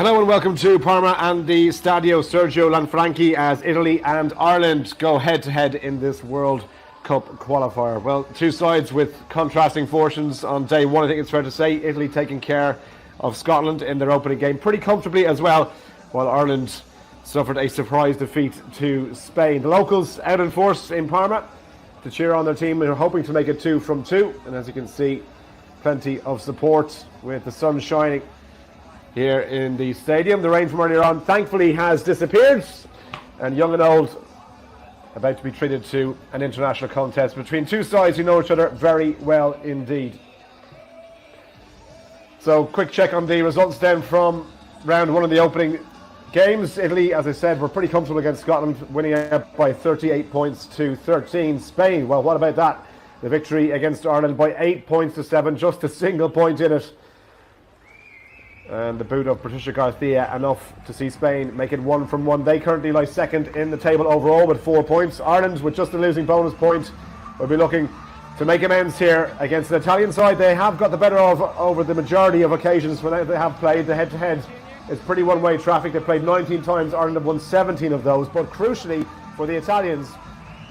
Hello and welcome to Parma and the Stadio Sergio Lanfranchi as Italy and Ireland go head-to-head in this World Cup qualifier. Well, two sides with contrasting fortunes on day one, I think it's fair to say. Italy taking care of Scotland in their opening game pretty comfortably as well, while Ireland suffered a surprise defeat to Spain. The locals out in force in Parma to cheer on their team. They're hoping to make it 2 from 2, and as you can see, plenty of support with the sun shining here in the stadium. The rain from earlier on thankfully has disappeared, and young and old about to be treated to an international contest between two sides who know each other very well indeed. So quick check on the results then from round one of the opening games. Italy, as I said, were pretty comfortable against Scotland, winning out by 38 points to 13. Spain, well, what about that? The victory against Ireland by 8 points to 7, just a single point in it. And the boot of Patricia Garcia enough to see Spain make it 1 from 1. They currently lie second in the table overall with 4 points. Ireland, with just a losing bonus point, will be looking to make amends here against an Italian side. They have got the better of over the majority of occasions when they have played. The head-to-head is pretty one-way traffic. They played 19 times. Ireland have won 17 of those. But crucially for the Italians,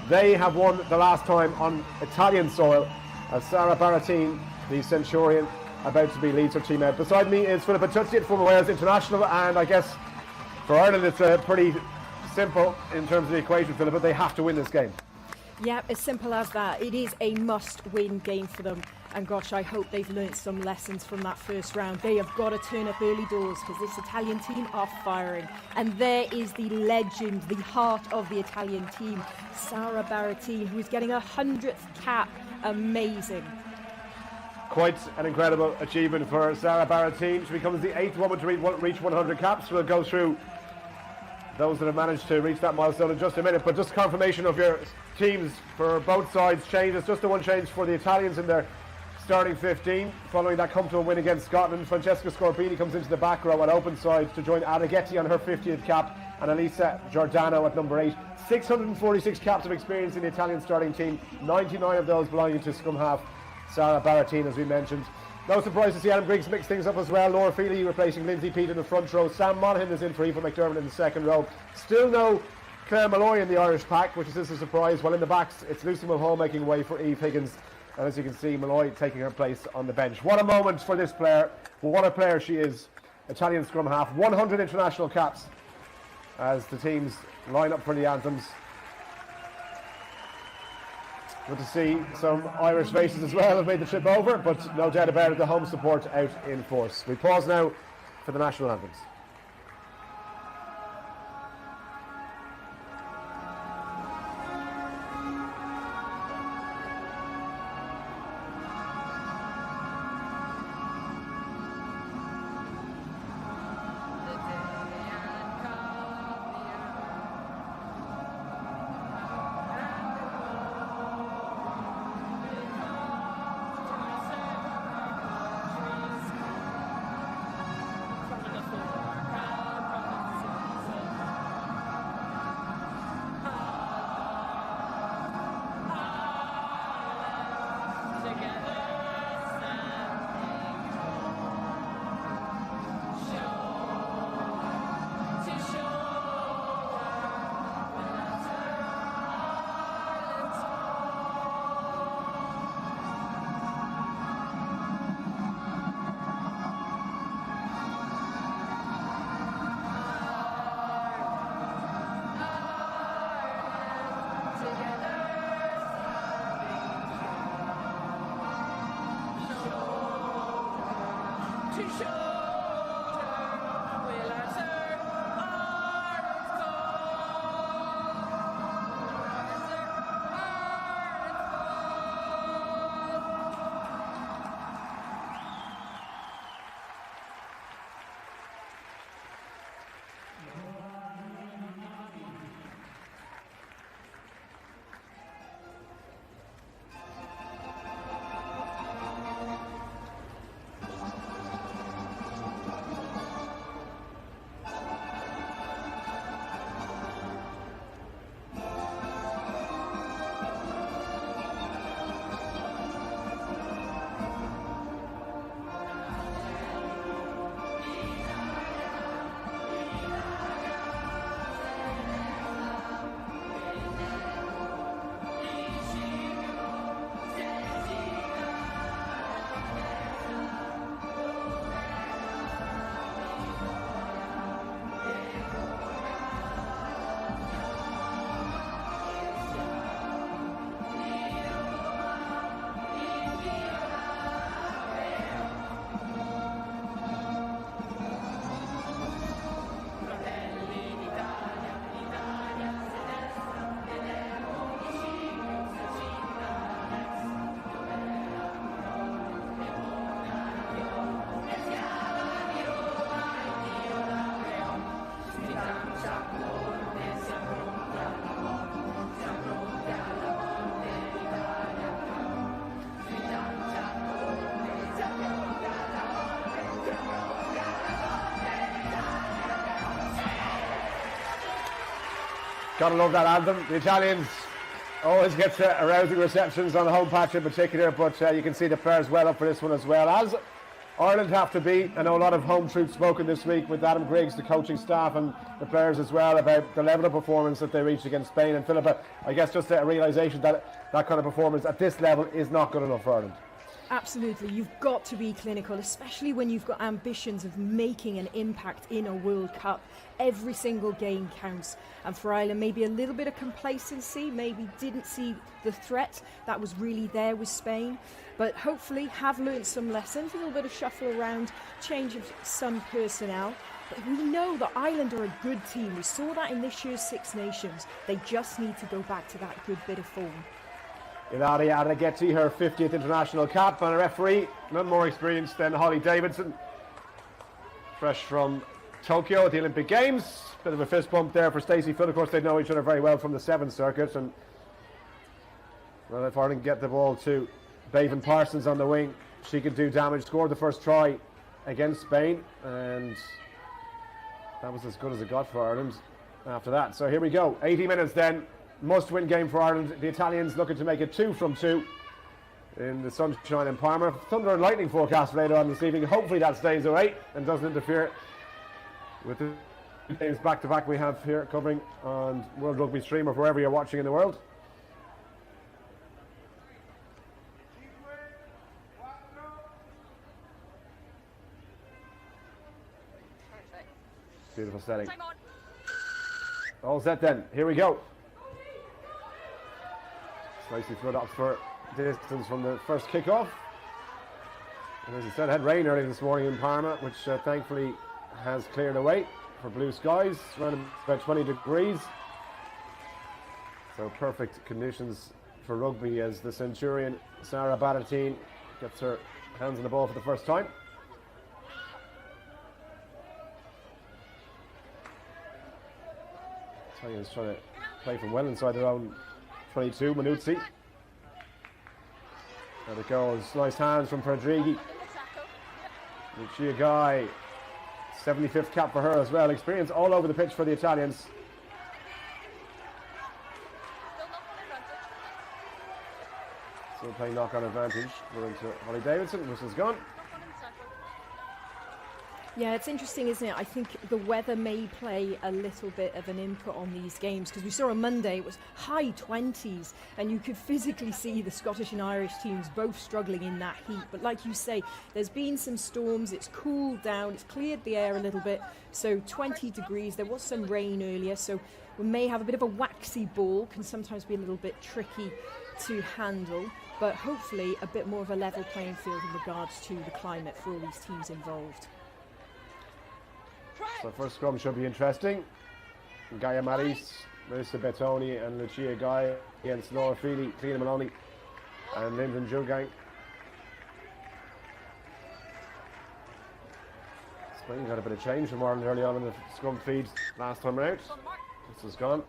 they have won the last time on Italian soil, as Sara Baratin, the Centurion, about to be leads her team out. Beside me is Philippa Tucci, former Wales international, and I guess for Ireland it's pretty simple in terms of the equation, Philippa. They have to win this game. Yeah, as simple as that. It is a must-win game for them, and gosh, I hope they've learnt some lessons from that first round. They have got to turn up early doors because this Italian team are firing, and there is the legend, the heart of the Italian team, Sara Baratin, who is getting her 100th cap. Amazing. Quite an incredible achievement for Sara Baratin. She becomes the 8th woman to reach 100 caps. We'll go through those that have managed to reach that milestone in just a minute, but just confirmation of your teams for both sides changes. Just the one change for the Italians in their starting 15 following that comfortable win against Scotland. Francesca Scorpini comes into the back row at open side to join Adeghetti on her 50th cap and Elisa Giordano at number 8. 646 caps of experience in the Italian starting team, 99 of those belonging to scrum half Sara Baratin, as we mentioned. No surprise to see Adam Griggs mix things up as well. Laura Feely replacing Lindsay Peat in the front row. Sam Monaghan is in for Eva McDermott in the second row. Still no Claire Malloy in the Irish pack, which is just a surprise. While in the backs, it's Lucy Mulhall making way for Eve Higgins. And as you can see, Malloy taking her place on the bench. What a moment for this player. What a player she is. Italian scrum half. 100 international caps as the teams line up for the anthems. Good to see some Irish faces as well have made the trip over, but no doubt about it, the home support out in force. We pause now for the national anthems. Gotta love that anthem. The Italians always get arousing receptions on the home patch in particular, but you can see the players well up for this one as well. As Ireland have to be, I know a lot of home troops spoken this week with Adam Griggs, the coaching staff and the players as well, about the level of performance that they reached against Spain. And Philippa, I guess just a realisation that that kind of performance at this level is not good enough for Ireland. Absolutely, you've got to be clinical, especially when you've got ambitions of making an impact in a World Cup. Every single game counts, and for Ireland maybe a little bit of complacency, maybe didn't see the threat that was really there with Spain, but hopefully have learnt some lessons, a little bit of shuffle around, change of some personnel. But we know that Ireland are a good team. We saw that in this year's Six Nations. They just need to go back to that good bit of form. Ilaria Arageti, her 50th international cap, and a referee none more experienced than Holly Davidson, fresh from Tokyo at the Olympic Games. Bit of a fist bump there for Stacey Foote. Of course, they know each other very well from the Sevens circuit, and well, if Ireland get the ball to Bevan Parsons on the wing, she could do damage. Scored the first try against Spain, and that was as good as it got for Ireland after that. So here we go, 80 minutes then. Must-win game for Ireland. The Italians looking to make it 2 from 2 in the sunshine in Parma. Thunder and lightning forecast later on this evening. Hopefully that stays away and doesn't interfere with the games back-to-back we have here covering on World Rugby Stream or wherever you're watching in the world. Beautiful setting. All set then. Here we go. Nicely flood up for distance from the first kick-off. And as I said, had rain early this morning in Parma, which thankfully has cleared away for blue skies, around about 20 degrees. So perfect conditions for rugby as the Centurion, Sarah Baratine, gets her hands on the ball for the first time. Italians trying to play from well inside their own 22, Manuzzi. There it goes, nice hands from Fredrighi. Lucia Guy, 75th cap for her as well. Experience all over the pitch for the Italians. Still playing knock-on advantage. We're into Holly Davidson, whistle's gone. Yeah, it's interesting, isn't it? I think the weather may play a little bit of an input on these games, because we saw on Monday it was high 20s and you could physically see the Scottish and Irish teams both struggling in that heat. But like you say, there's been some storms, it's cooled down, it's cleared the air a little bit. So 20 degrees, there was some rain earlier, so we may have a bit of a waxy ball, can sometimes be a little bit tricky to handle. But hopefully a bit more of a level playing field in regards to the climate for all these teams involved. So first scrum should be interesting. Gaia Maris, Marissa Bettoni and Lucia Guy against Laura Feely, Cleena Maloney and Lyndon Jugang. Spain got a bit of change from Ireland early on in the scrum feed last time out. This is gone.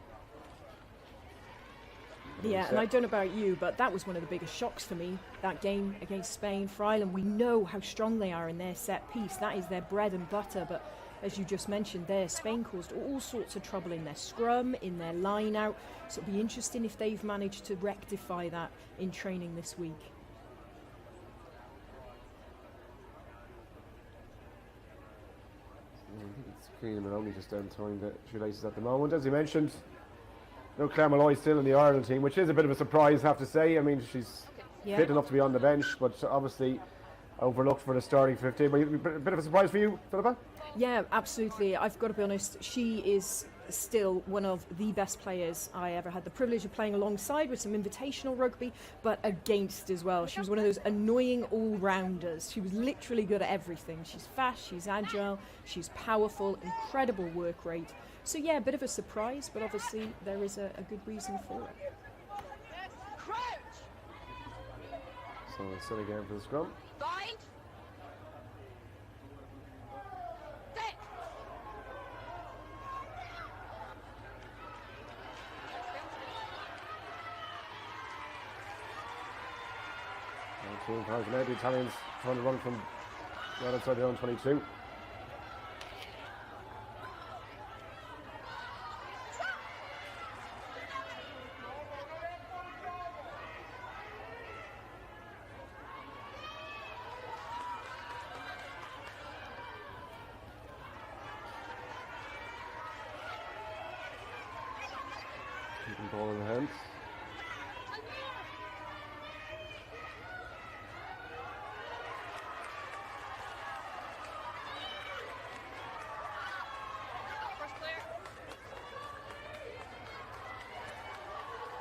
Yeah, and I don't know about you, but that was one of the biggest shocks for me, that game against Spain. For Ireland, we know how strong they are in their set piece. That is their bread and butter, but as you just mentioned there, Spain caused all sorts of trouble in their scrum, in their line out. So it'll be interesting if they've managed to rectify that in training this week. I think it's Cleena Maloney just down throwing the shoelaces at the moment. As you mentioned, no Claire Malloy still in the Ireland team, which is a bit of a surprise, I have to say. I mean, she's fit enough to be on the bench, but obviously overlooked for the starting 15. But a bit of a surprise for you, Philippa? Yeah, absolutely. I've got to be honest, she is still one of the best players I ever had the privilege of playing alongside with some invitational rugby, but against as well. She was one of those annoying all-rounders. She was literally good at everything. She's fast, she's agile, she's powerful, incredible work rate. So yeah, a bit of a surprise, but obviously there is a good reason for it. So it's still again for the scrum. team times now. The Italians trying to run from right outside their own 22. Keeping the ball in the hands.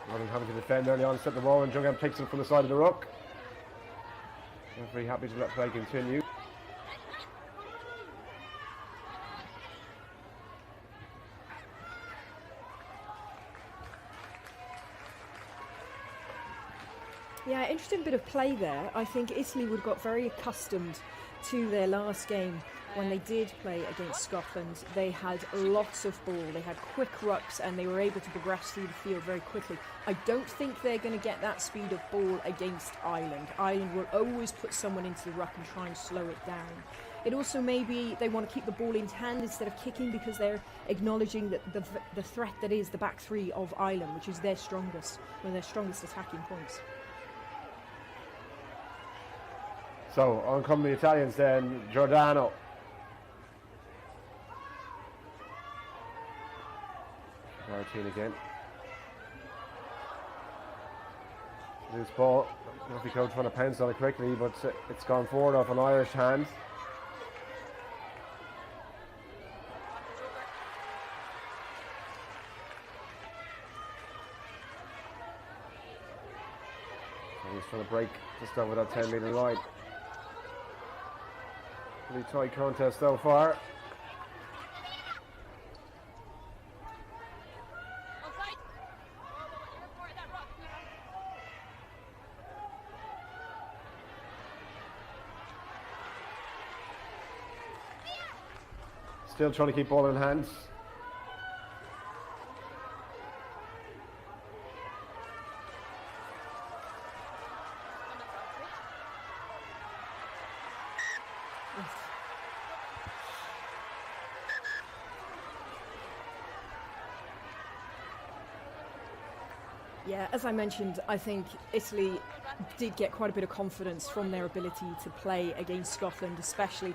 Ireland having to defend early on, set the ball, and Jungham takes it from the side of the ruck. Very happy to let play continue. Yeah, interesting bit of play there. I think Italy would have got very accustomed to their last game when they did play against Scotland. They had lots of ball, they had quick rucks, and they were able to progress through the field very quickly. I don't think they're going to get that speed of ball against Ireland. Ireland will always put someone into the ruck and try and slow it down. It also maybe they want to keep the ball in hand instead of kicking, because they're acknowledging that the threat that is the back three of Ireland, which is their strongest, one of their strongest attacking points. So, on come the Italians then, Giordano. Martin again. Loose ball. Murphy Code trying to pounce on it quickly, but it's gone forward off an Irish hand. And he's trying to break just over that 10-metre line. Pretty tight contest so far. Still trying to keep ball in hands. Yeah, as I mentioned, I think Italy did get quite a bit of confidence from their ability to play against Scotland, especially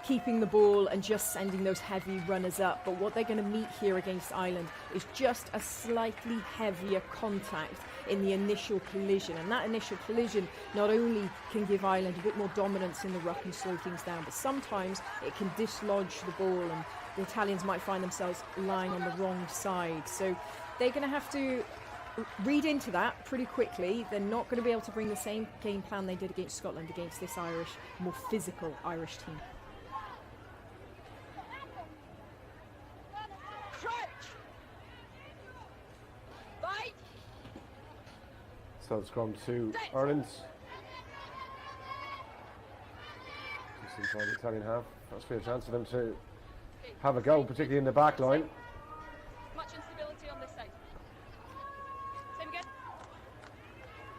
keeping the ball and just sending those heavy runners up. But what they're going to meet here against Ireland is just a slightly heavier contact in the initial collision. And that initial collision not only can give Ireland a bit more dominance in the ruck and slow things down, but sometimes it can dislodge the ball and the Italians might find themselves lying on the wrong side. So they're going to have to read into that pretty quickly. They're not going to be able to bring the same game plan they did against Scotland against this Irish, more physical Irish team. So Scrum to Ireland. Just inside the Italian half. That's a fair chance for them to have a go, particularly in the back line. Much instability on this side. Same again.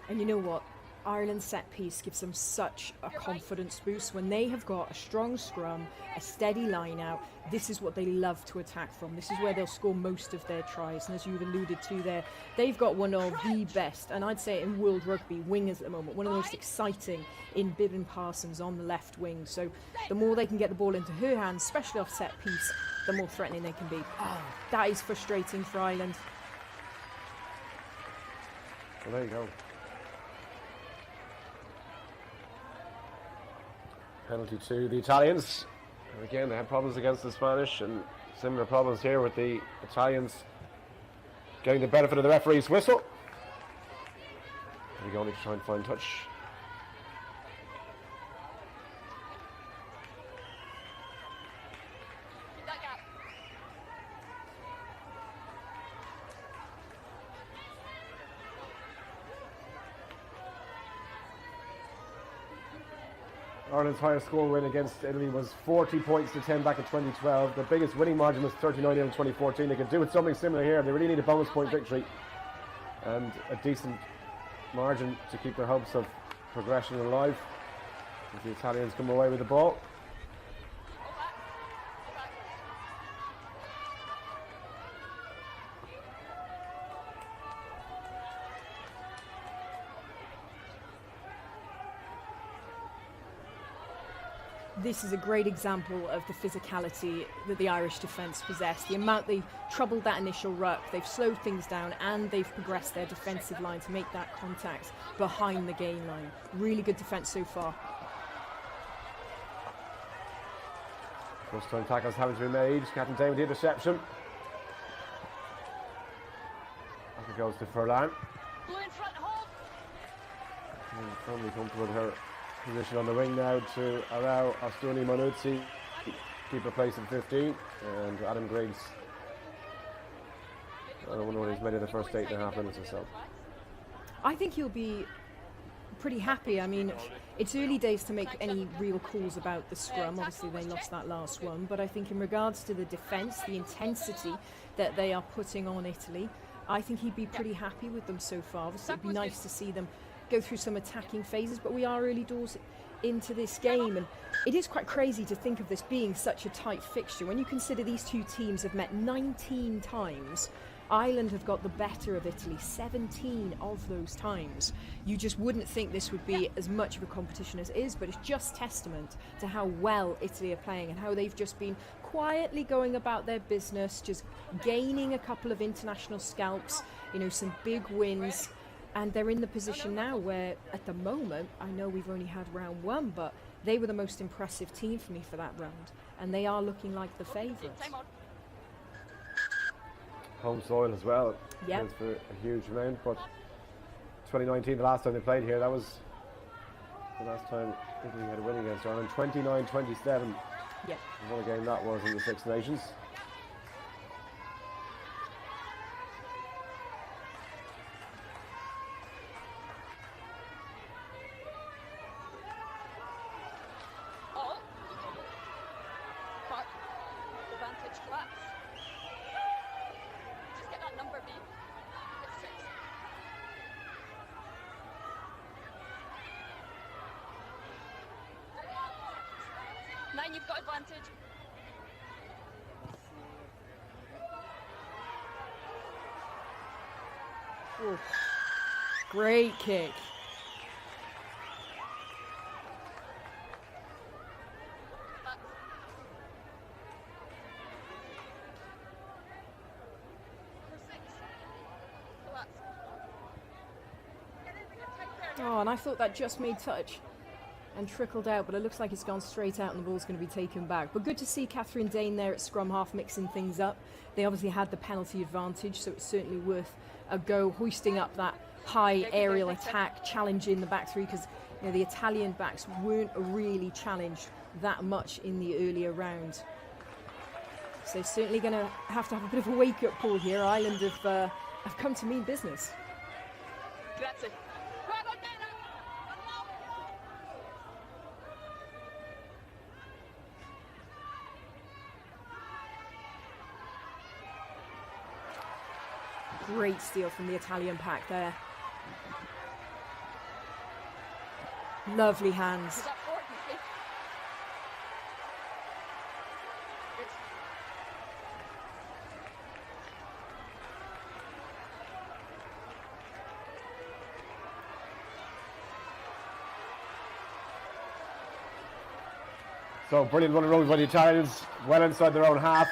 And you know what? Ireland's set piece gives them such a confidence boost. When they have got a strong scrum, a steady line out, this is what they love to attack from. This is where they'll score most of their tries. And as you've alluded to there, they've got one of the best, and I'd say in world rugby, wingers at the moment. One of the most exciting in Bibbin Parsons on the left wing. So the more they can get the ball into her hands, especially off set piece, the more threatening they can be. Oh, that is frustrating for Ireland. Well, there you go. Penalty to the Italians. And again, they had problems against the Spanish, and similar problems here with the Italians getting the benefit of the referee's whistle. There we go, need to try and find touch. That gap. Ireland's highest score win against Italy was 40 points to 10 back in 2012. The biggest winning margin was 39 in 2014. They could do with something similar here. They really need a bonus point victory and a decent margin to keep their hopes of progression in life. If the Italians come away with the ball. Go back. Go back. This is a great example of the physicality that the Irish defence possess. The amount they troubled that initial ruck, they've slowed things down, and they've progressed their defensive line to make that contact behind the gain line. Really good defence so far. First time tackles having to be made. Captain Dane with the interception. Back it goes to Furlan. Blue in front, hold. Firmly comfortable with her position on the wing now to allow Astuni Manuzzi keep her place in 15, and Adam Griggs. I don't know what he's made in the first 8.5 minutes or so. I think he'll be pretty happy. I mean, it's early days to make any real calls about the scrum. Obviously, they lost that last one. But I think in regards to the defence, the intensity that they are putting on Italy, I think he'd be pretty happy with them so far. Obviously, it'd be nice to see them go through some attacking phases, but we are early doors into this game, and it is quite crazy to think of this being such a tight fixture. When you consider these two teams have met 19 times, Ireland have got the better of Italy 17 of those times. You just wouldn't think this would be as much of a competition as it is, but it's just testament to how well Italy are playing and how they've just been quietly going about their business, just gaining a couple of international scalps, you know, some big wins. And they're in the position now where, at the moment, I know we've only had round one, but they were the most impressive team for me for that round. And they are looking like the favourites. Time on. Home soil as well. Yeah. Counts for a huge amount, but 2019, the last time they played here, that was the last time Italy had a win against Ireland. 29-27. Yeah. What a game that was in the Six Nations. All. Park. Advantage collapse. Just get that number B. It's 6. Nine, you've got advantage. Ooh. Great kick. Back. For 6. Collapse. Oh, and I thought that just made touch and trickled out, but it looks like it's gone straight out and the ball's going to be taken back. But good to see Catherine Dane there at scrum half mixing things up. They obviously had the penalty advantage, so it's certainly worth a go, hoisting up that high aerial attack, challenging the back three, because you know, the Italian backs weren't really challenged that much in the earlier round. So certainly going to have a bit of a wake-up call here. Ireland have come to mean business. Grazie. Great steal from the Italian pack there. Lovely hands. Is that 4? Okay. So brilliant run and roll by the Italians, well inside their own half.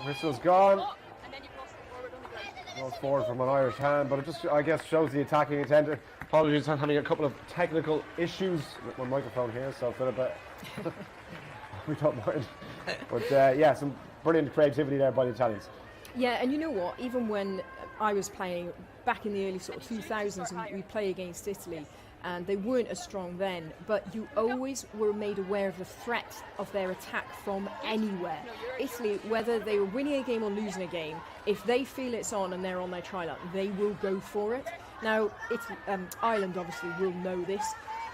Whistle's gone. Oh, and then you've lost the forward on the ground. Goes forward from an Irish hand, but it just, I guess, shows the attacking intent. Apologies, I'm having a couple of technical issues with my microphone here, so Philip, we don't mind. But yeah, some brilliant creativity there by the Italians. Yeah, and you know what? Even when I was playing back in the early sort of 2000s, and we play against Italy, and they weren't as strong then, but you always were made aware of the threat of their attack from anywhere. Italy, whether they were winning a game or losing a game, if they feel it's on and they're on their try-line, they will go for it. Now, Ireland obviously will know this.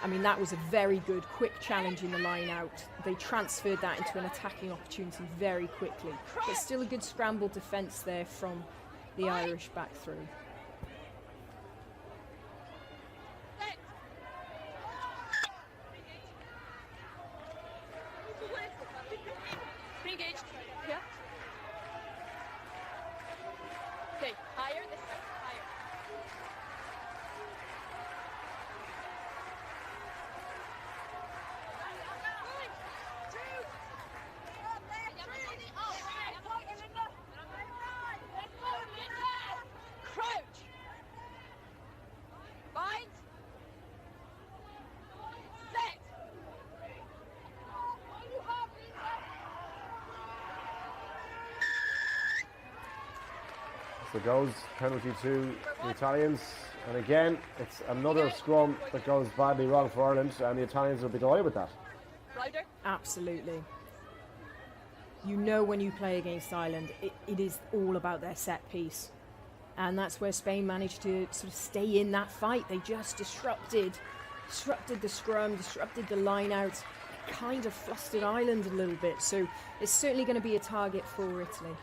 I mean, that was a very good, quick challenge in the line out. They transferred that into an attacking opportunity very quickly. But still a good scramble defence there from the Irish back through. Higher this side. Higher. Crouch. Bind. Set. So goes penalty to the Italians, and again it's another scrum that goes badly wrong for Ireland, and the Italians will be delighted with that. Louder. Absolutely. You know when you play against Ireland, it is all about their set piece. And that's where Spain managed to sort of stay in that fight. They just disrupted the scrum, disrupted the line out, kind of flustered Ireland a little bit. So it's certainly going to be a target for Italy.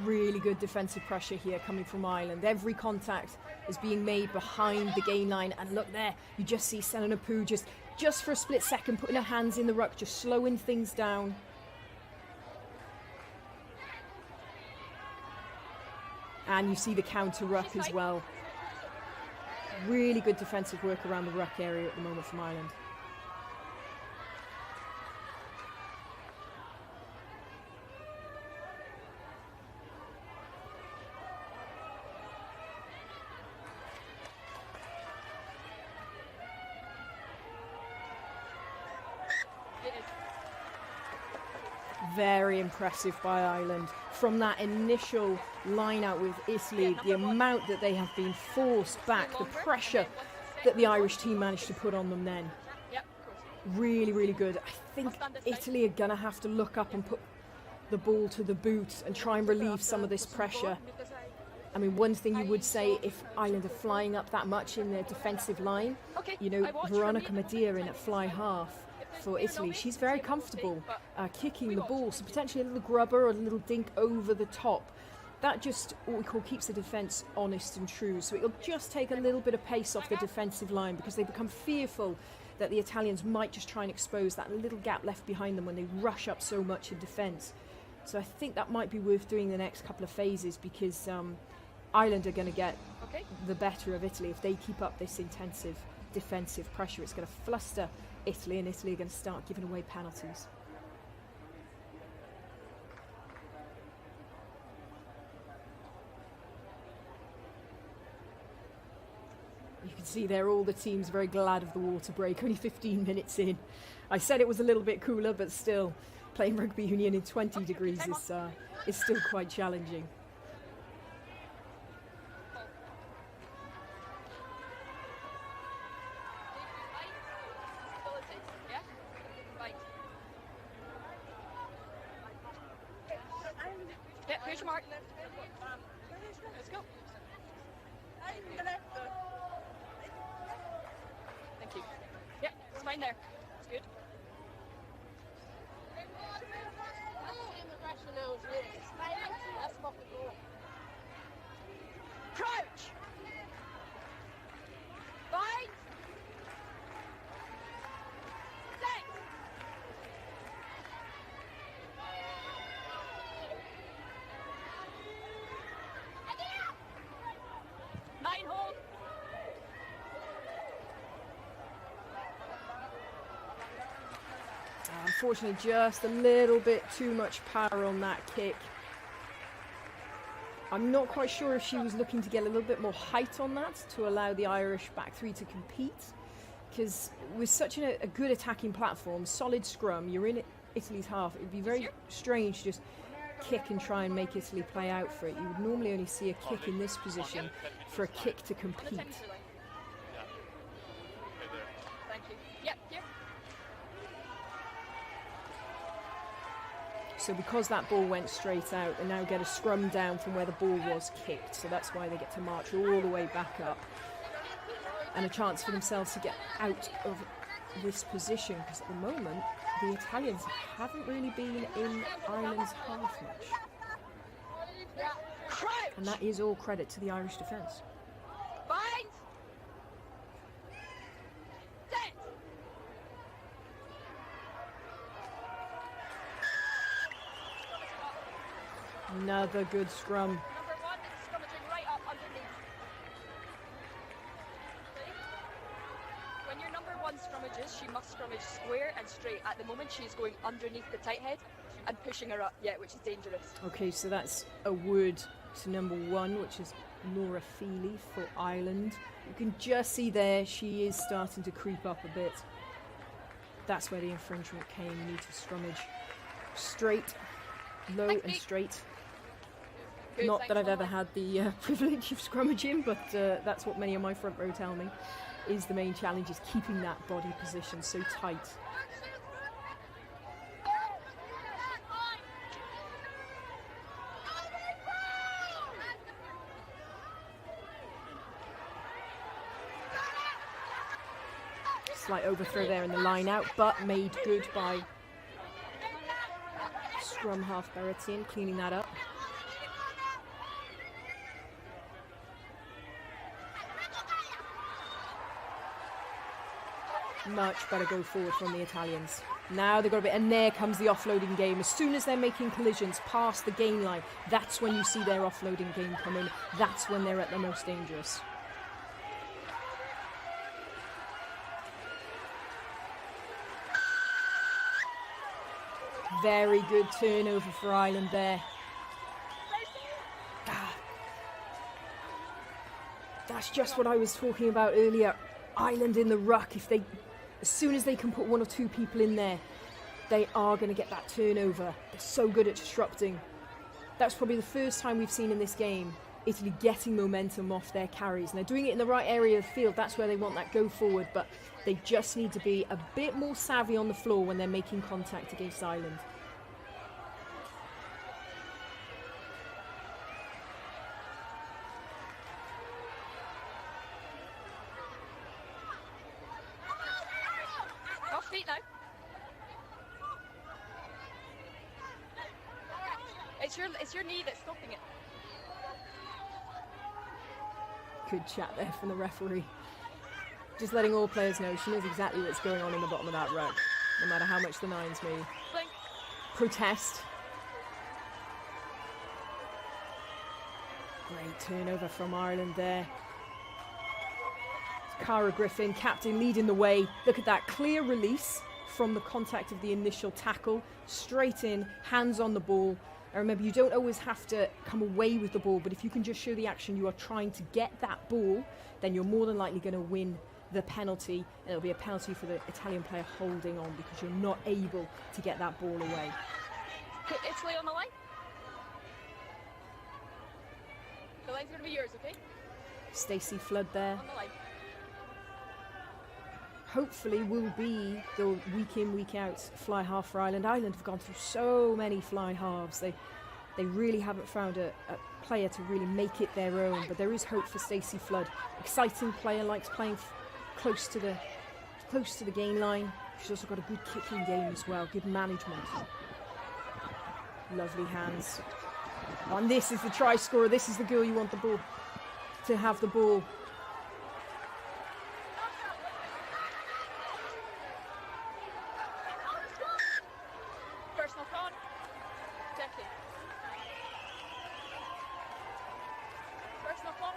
Really good defensive pressure here coming from Ireland. Every contact is being made behind the gain line, and look there, you just see Selena Poo just for a split second putting her hands in the ruck, just slowing things down. And you see the counter ruck as well. Really good defensive work around the ruck area at the moment from Ireland. Very impressive by Ireland. From that initial line out with Italy, the amount that they have been forced back, the pressure that the Irish team managed to put on them then. Really, really good. I think Italy are going to have to look up and put the ball to the boot and try and relieve some of this pressure. I mean, one thing you would say, if Ireland are flying up that much in their defensive line, you know, Veronica Medea in at fly half for Italy, she's very comfortable kicking the ball, so potentially a little grubber or a little dink over the top. That just, what we call, keeps the defence honest and true. So it'll just take a little bit of pace off the defensive line, because they become fearful that the Italians might just try and expose that little gap left behind them when they rush up so much in defence. So I think that might be worth doing the next couple of phases, because Ireland are going to get the better of Italy if they keep up this intensive defensive pressure. It's going to fluster Italy, and Italy are going to start giving away penalties. You can see there all the teams very glad of the water break, only 15 minutes in. I said it was a little bit cooler, but still, playing rugby union in 20 degrees is still quite challenging. Here's your mark. Let's go. Thank you. Yeah, it's fine there. It's good. Crouch. Bind. Set. Nine hold. Unfortunately, just a little bit too much power on that kick. I'm not quite sure if she was looking to get a little bit more height on that to allow the Irish back three to compete, because with such a good attacking platform, solid scrum, you're in Italy's half, it would be very strange to just kick and try and make Italy play out for it. You would normally only see a kick in this position for a kick to compete. Thank you. Yep, here. So because that ball went straight out, they now get a scrum down from where the ball was kicked. So that's why they get to march all the way back up. And a chance for themselves to get out of this position, because at the moment, the Italians haven't really been in Ireland's half much. And that is all credit to the Irish defence. Bind. Set. Another good scrum. Number 1 is scrummaging right up underneath. Okay. When your number 1 scrummages, she must scrummage square and straight. At the moment, she's going underneath the tight head and pushing her up, which is dangerous. Okay, so that's a word to number 1, which is Laura Feely for Ireland. You can just see there she is starting to creep up a bit. That's where the infringement came. You need to scrummage straight, low and straight. Good, Not thanks, that I've ever Molly. had the privilege of scrummaging, but that's what many of my front row tell me is the main challenge, is keeping that body position so tight. Slight overthrow there in the line out, but made good by scrum half Berrettine, cleaning that up. Much better go forward from the Italians. Now they've got a bit, and there comes the offloading game. As soon as they're making collisions past the gain line, that's when you see their offloading game come in. That's when they're at their most dangerous. Very good turnover for Ireland there. That's just what I was talking about earlier. Ireland in the ruck, if they, as soon as they can put 1 or 2 people in there, they are going to get that turnover. They're so good at disrupting. That's probably the first time we've seen in this game Italy getting momentum off their carries. And they're doing it in the right area of the field. That's where they want that go forward. But they just need to be a bit more savvy on the floor when they're making contact against Ireland. Off feet now. It's your knee that's stopping it. Good chat there from the referee. Just letting all players know she knows exactly what's going on in the bottom of that ruck, no matter how much the nines may Blink. protest. Great turnover from Ireland there. Cara Griffin, captain, leading the way. Look at that clear release from the contact of the initial tackle. Straight in, hands on the ball. And remember, you don't always have to come away with the ball, but if you can just show the action you are trying to get that ball, then you're more than likely going to win the penalty. And it'll be a penalty for the Italian player holding on because you're not able to get that ball away. Put Italy on the line. The line's going to be yours, okay? Stacey Flood there. On the line. Hopefully will be the week in, week out fly half for Ireland. Ireland have gone through so many fly halves. They really haven't found a player to really make it their own, but there is hope for Stacey Flood. Exciting player, likes playing close to the gain line. She's also got a good kicking game as well, good management. Lovely hands. And this is the try scorer. This is the girl you want the ball to have the ball. Personal con. Checking. Personal con.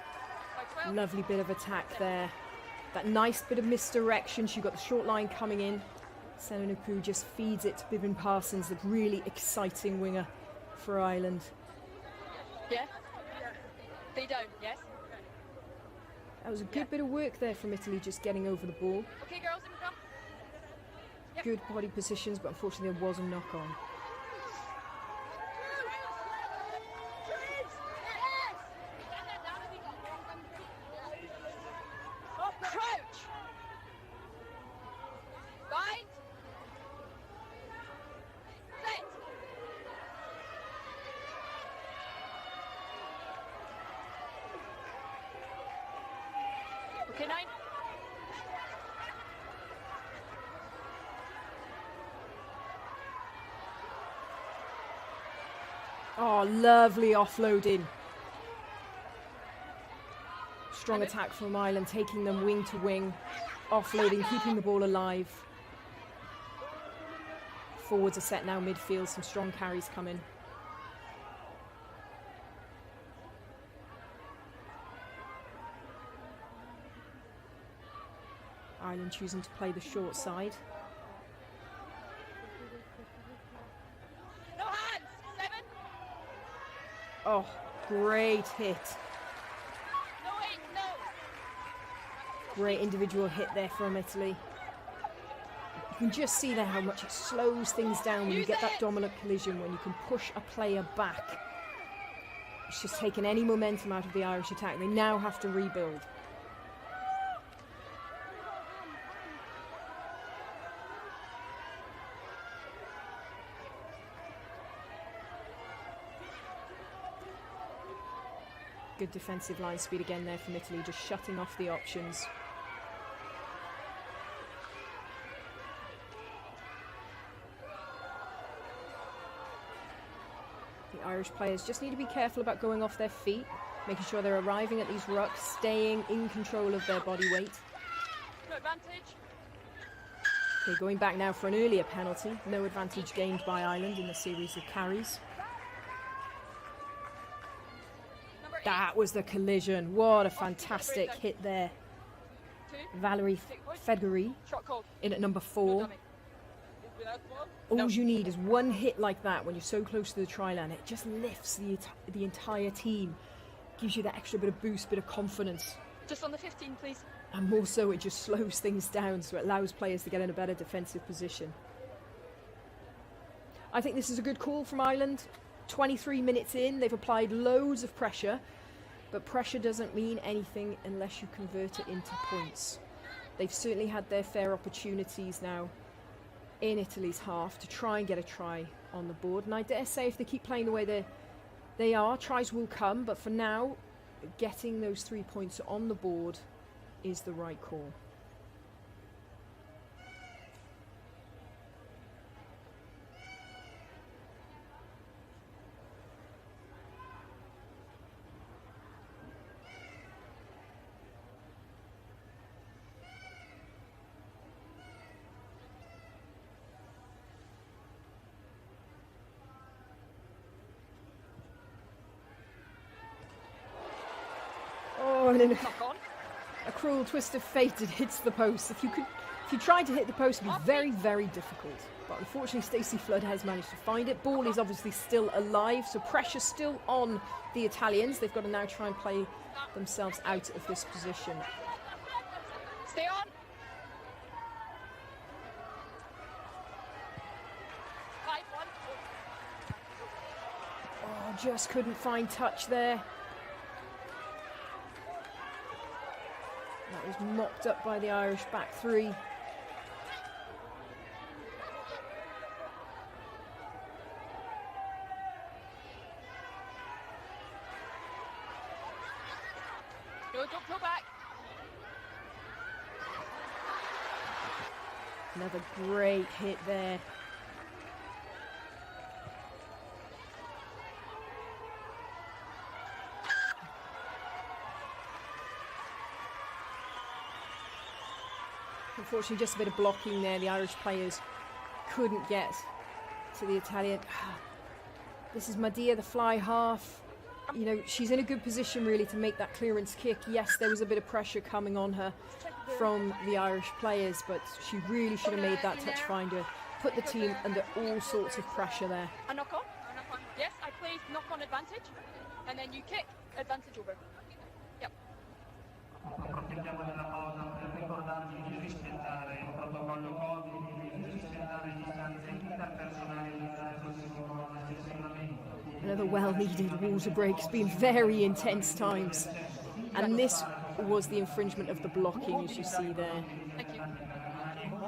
By 12. Lovely bit of attack there. That nice bit of misdirection. She got the short line coming in. Senanuku just feeds it to Bibin Parsons, the really exciting winger for Ireland. Yeah. Stay down, yes. That was a good bit of work there from Italy, just getting over the ball. Okay, girls, in the drum. Yep. Good body positions, but unfortunately there was a knock on. Crouch. Bind. Set. Okay, 9. Oh, lovely offloading. Strong attack from Ireland, taking them wing to wing, offloading, keeping the ball alive. Forwards are set now, midfield, some strong carries coming. Ireland choosing to play the short side. No hands! 7. Oh, great hit. No, 8, no. Great individual hit there from Italy. You can just see there how much it slows things down when you get that dominant collision, when you can push a player back. It's just taken any momentum out of the Irish attack. They now have to rebuild. Good defensive line speed again there from Italy, just shutting off the options. The Irish players just need to be careful about going off their feet, making sure they're arriving at these rucks, staying in control of their body weight. No advantage. Okay, going back now for an earlier penalty. No advantage gained by Ireland in the series of carries. Number 8. That was the collision. What a fantastic hit there. 2. Valerie Fedgari Shot called. in at number No 4. dummy. Without the ball? All No. you need is one hit like that when you're so close to the try line. It just lifts the entire team. Gives you that extra bit of boost, bit of confidence. Just on the 15, please. And more so, it just slows things down, so it allows players to get in a better defensive position. I think this is a good call from Ireland. 23 minutes in, they've applied loads of pressure, but pressure doesn't mean anything unless you convert it into points. They've certainly had their fair opportunities now in Italy's half to try and get a try on the board, and I dare say if they keep playing the way they are, tries will come, but for now, getting those 3 points on the board is the right call. Oh, and then Knock on. a cruel twist of fate, it hits the post. If you tried to hit the post, it'd be very, very difficult. But unfortunately, Stacey Flood has managed to find it. Ball is obviously still alive, so pressure's still on the Italians. They've got to now try and play themselves out of this position. Stay on. 5-1. Oh, just couldn't find touch there. That was mopped up by the Irish back three. No, don't pull back. Another great hit there. Unfortunately, just a bit of blocking there. The Irish players couldn't get to the Italian. This is Madia, the fly half. You know, she's in a good position really to make that clearance kick. Yes, there was a bit of pressure coming on her from the Irish players, but she really should have made that touch finder. Put the team under all sorts of pressure there. A knock on. Yes, I play knock on advantage, and then you kick advantage over. Yep. Approfittiamo della pausa per ricordarvi di rispettare il protocollo Covid e di rispettare le distanze interpersonali e il prossimo stazionamento. Another well-needed water break. It's been very intense times. And this was the infringement of the blocking, as you see there. Thank you.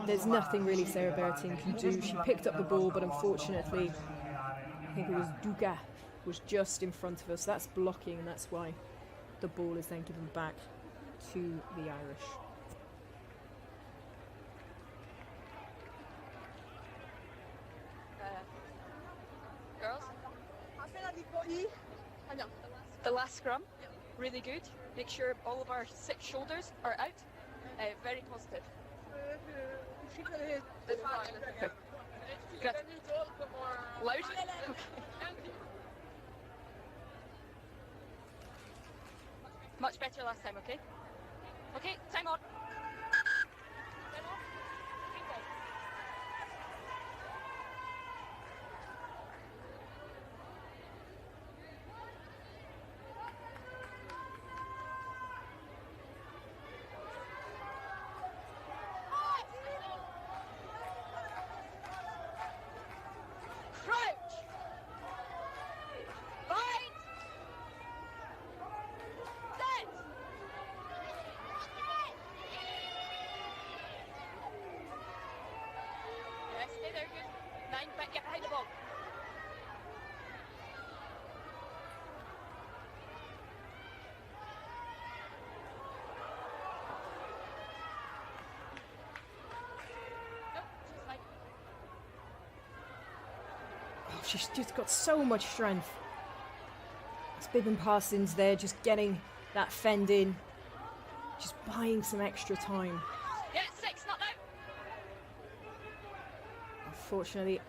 There's nothing really Sarah Bertin can do. She picked up the ball, but unfortunately, I think it was Duga was just in front of us. That's blocking, and that's why the ball is then given back. to the Irish. Girls? The last scrum, really good. Make sure all of our 6 shoulders are out. Very positive. Good. Loud? Okay. Much better last time, okay? Okay, time on. Time on. Okay. Crouch! Bind! Set! Yes, stay there, good. 9, back, get behind the ball. Nope, she's fine. Oh, she's just got so much strength. It's Bibbin Parsons there, just getting that fend in, just buying some extra time. Yeah, 6, not now. Unfortunately,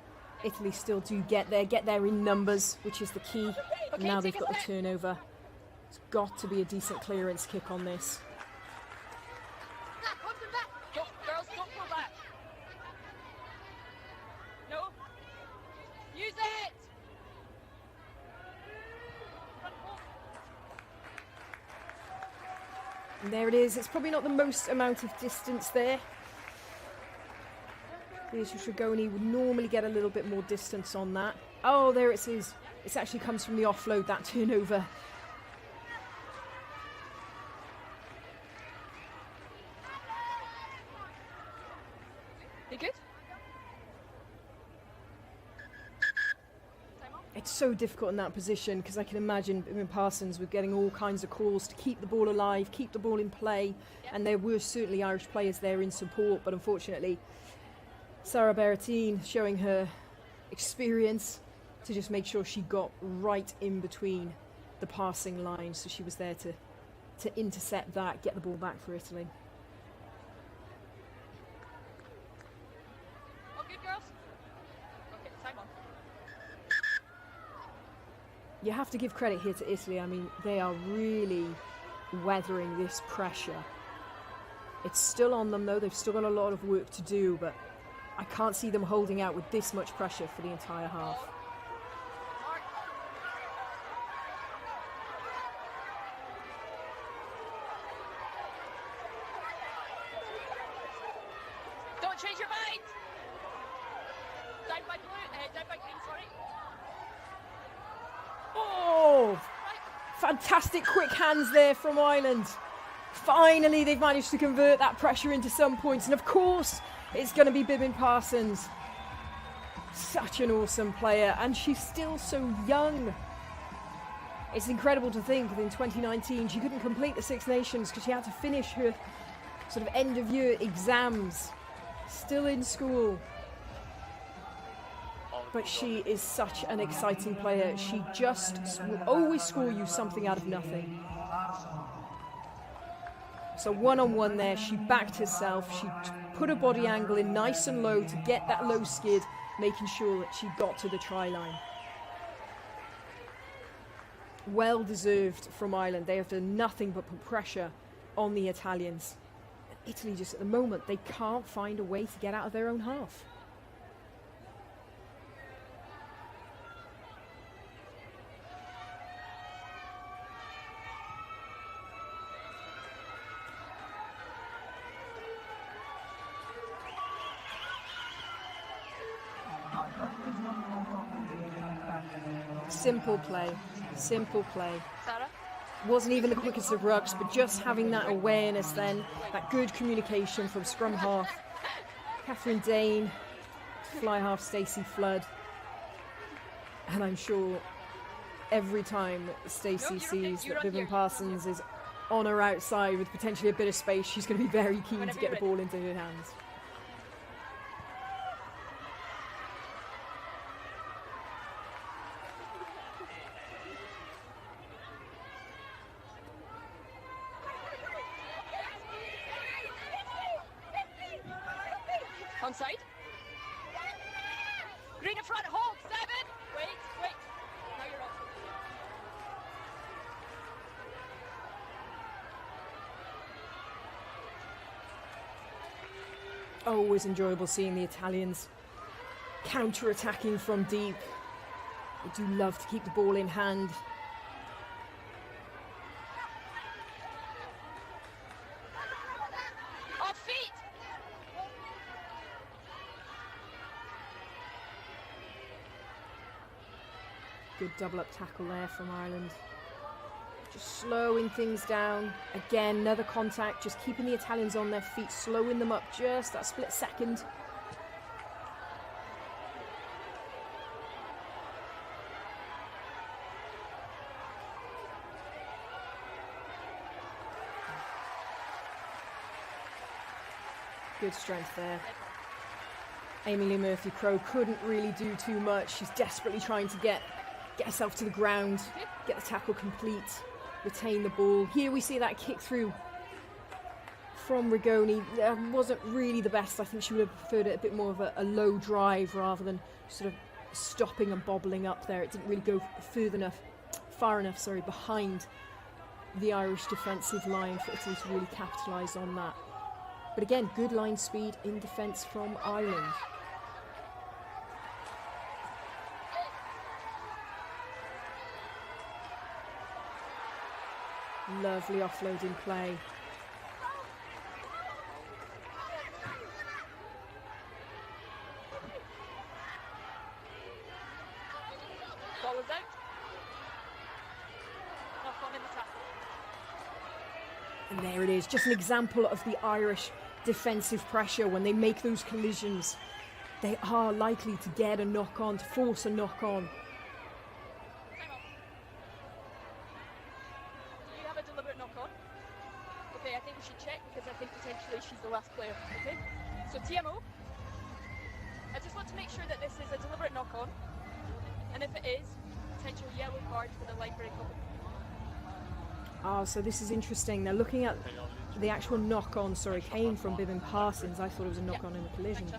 Italy still do get there in numbers, which is the key. And now they've got the turnover. It's got to be a decent clearance kick on this. Go, girls, don't go back. No. Use it. Run, go. And there it is. It's probably not the most amount of distance there. Beatrice Rigoni would normally get a little bit more distance on that. Oh, there it is. It actually comes from the offload, that turnover. You good? It's so difficult in that position because I can imagine Bibbin Parsons were getting all kinds of calls to keep the ball alive, keep the ball in play, and there were certainly Irish players there in support, but unfortunately Sarah Berrettine showing her experience to just make sure she got right in between the passing lines, so she was there to intercept that, get the ball back for Italy. All good, girls? Okay, time on. You have to give credit here to Italy. I mean, they are really weathering this pressure. It's still on them though, they've still got a lot of work to do, but I can't see them holding out with this much pressure for the entire half. Mark. Don't change your mind. Down by blue, down by green, sorry. Oh! Fantastic quick hands there from Ireland. Finally, they've managed to convert that pressure into some points. And of course, it's going to be Bibbin Parsons. Such an awesome player. And she's still so young. It's incredible to think that in 2019, she couldn't complete the Six Nations because she had to finish her sort of end of year exams. Still in school. But she is such an exciting player. She just will always score you something out of nothing. So one-on-one there, she backed herself. She put her body angle in nice and low to get that low skid, making sure that she got to the try line. Well deserved from Ireland. They have done nothing but put pressure on the Italians. Italy just at the moment, they can't find a way to get out of their own half. Simple play, simple play. Sarah? Wasn't even the quickest of rucks, but just having that awareness then, that good communication from scrum half Catherine Dane, fly half Stacey Flood. And I'm sure every time Stacey sees that Bibbin Parsons is on her outside with potentially a bit of space, she's going to be very keen to get the ball into her hands. Onside. Green in front, hold, 7. Wait. Now you're off. Always enjoyable seeing the Italians counter-attacking from deep. They do love to keep the ball in hand. Off feet. Good double-up tackle there from Ireland. Just slowing things down. Again, another contact, just keeping the Italians on their feet, slowing them up just that split second. Good strength there. Amy Lee Murphy-Crowe couldn't really do too much. She's desperately trying to get herself to the ground, get the tackle complete, retain the ball. Here we see that kick through from Rigoni. Wasn't really the best. I think she would have preferred it a bit more of a low drive rather than sort of stopping and bobbling up there. It didn't really go far enough, behind the Irish defensive line for Italy to really capitalise on that. But again, good line speed in defence from Ireland. Lovely offloading play. Ball is out. Knock on in the tackle. And there it is, just an example of the Irish defensive pressure. When they make those collisions, they are likely to get a knock on, to force a knock on. Do you have a deliberate knock on? Okay, I think we should check because I think potentially she's the last player. Okay, so TMO. I just want to make sure that this is a deliberate knock on, and if it is, potential yellow card for the line break up. Ah, so this is interesting. They're looking at the actual knock-on, came from Bibbin Parsons. I thought it was a knock-on in the collision.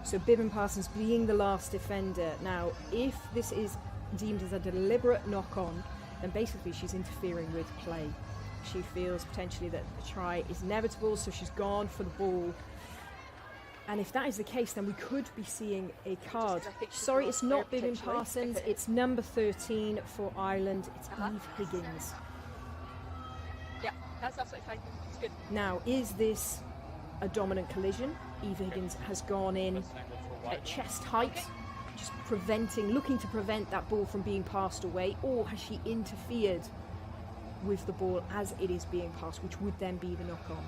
So Bibbin Parsons being the last defender. Now, if this is deemed as a deliberate knock-on, then basically she's interfering with play. She feels potentially that the try is inevitable, so she's gone for the ball. And if that is the case, then we could be seeing a card. Sorry, it's not Bibbin Parsons. It's number 13 for Ireland. It's Eve Higgins. Yeah, that's absolutely fine. It's good. Now, is this a dominant collision? Eve Higgins has gone in at chest height, just looking to prevent that ball from being passed away, or has she interfered with the ball as it is being passed, which would then be the knock-on?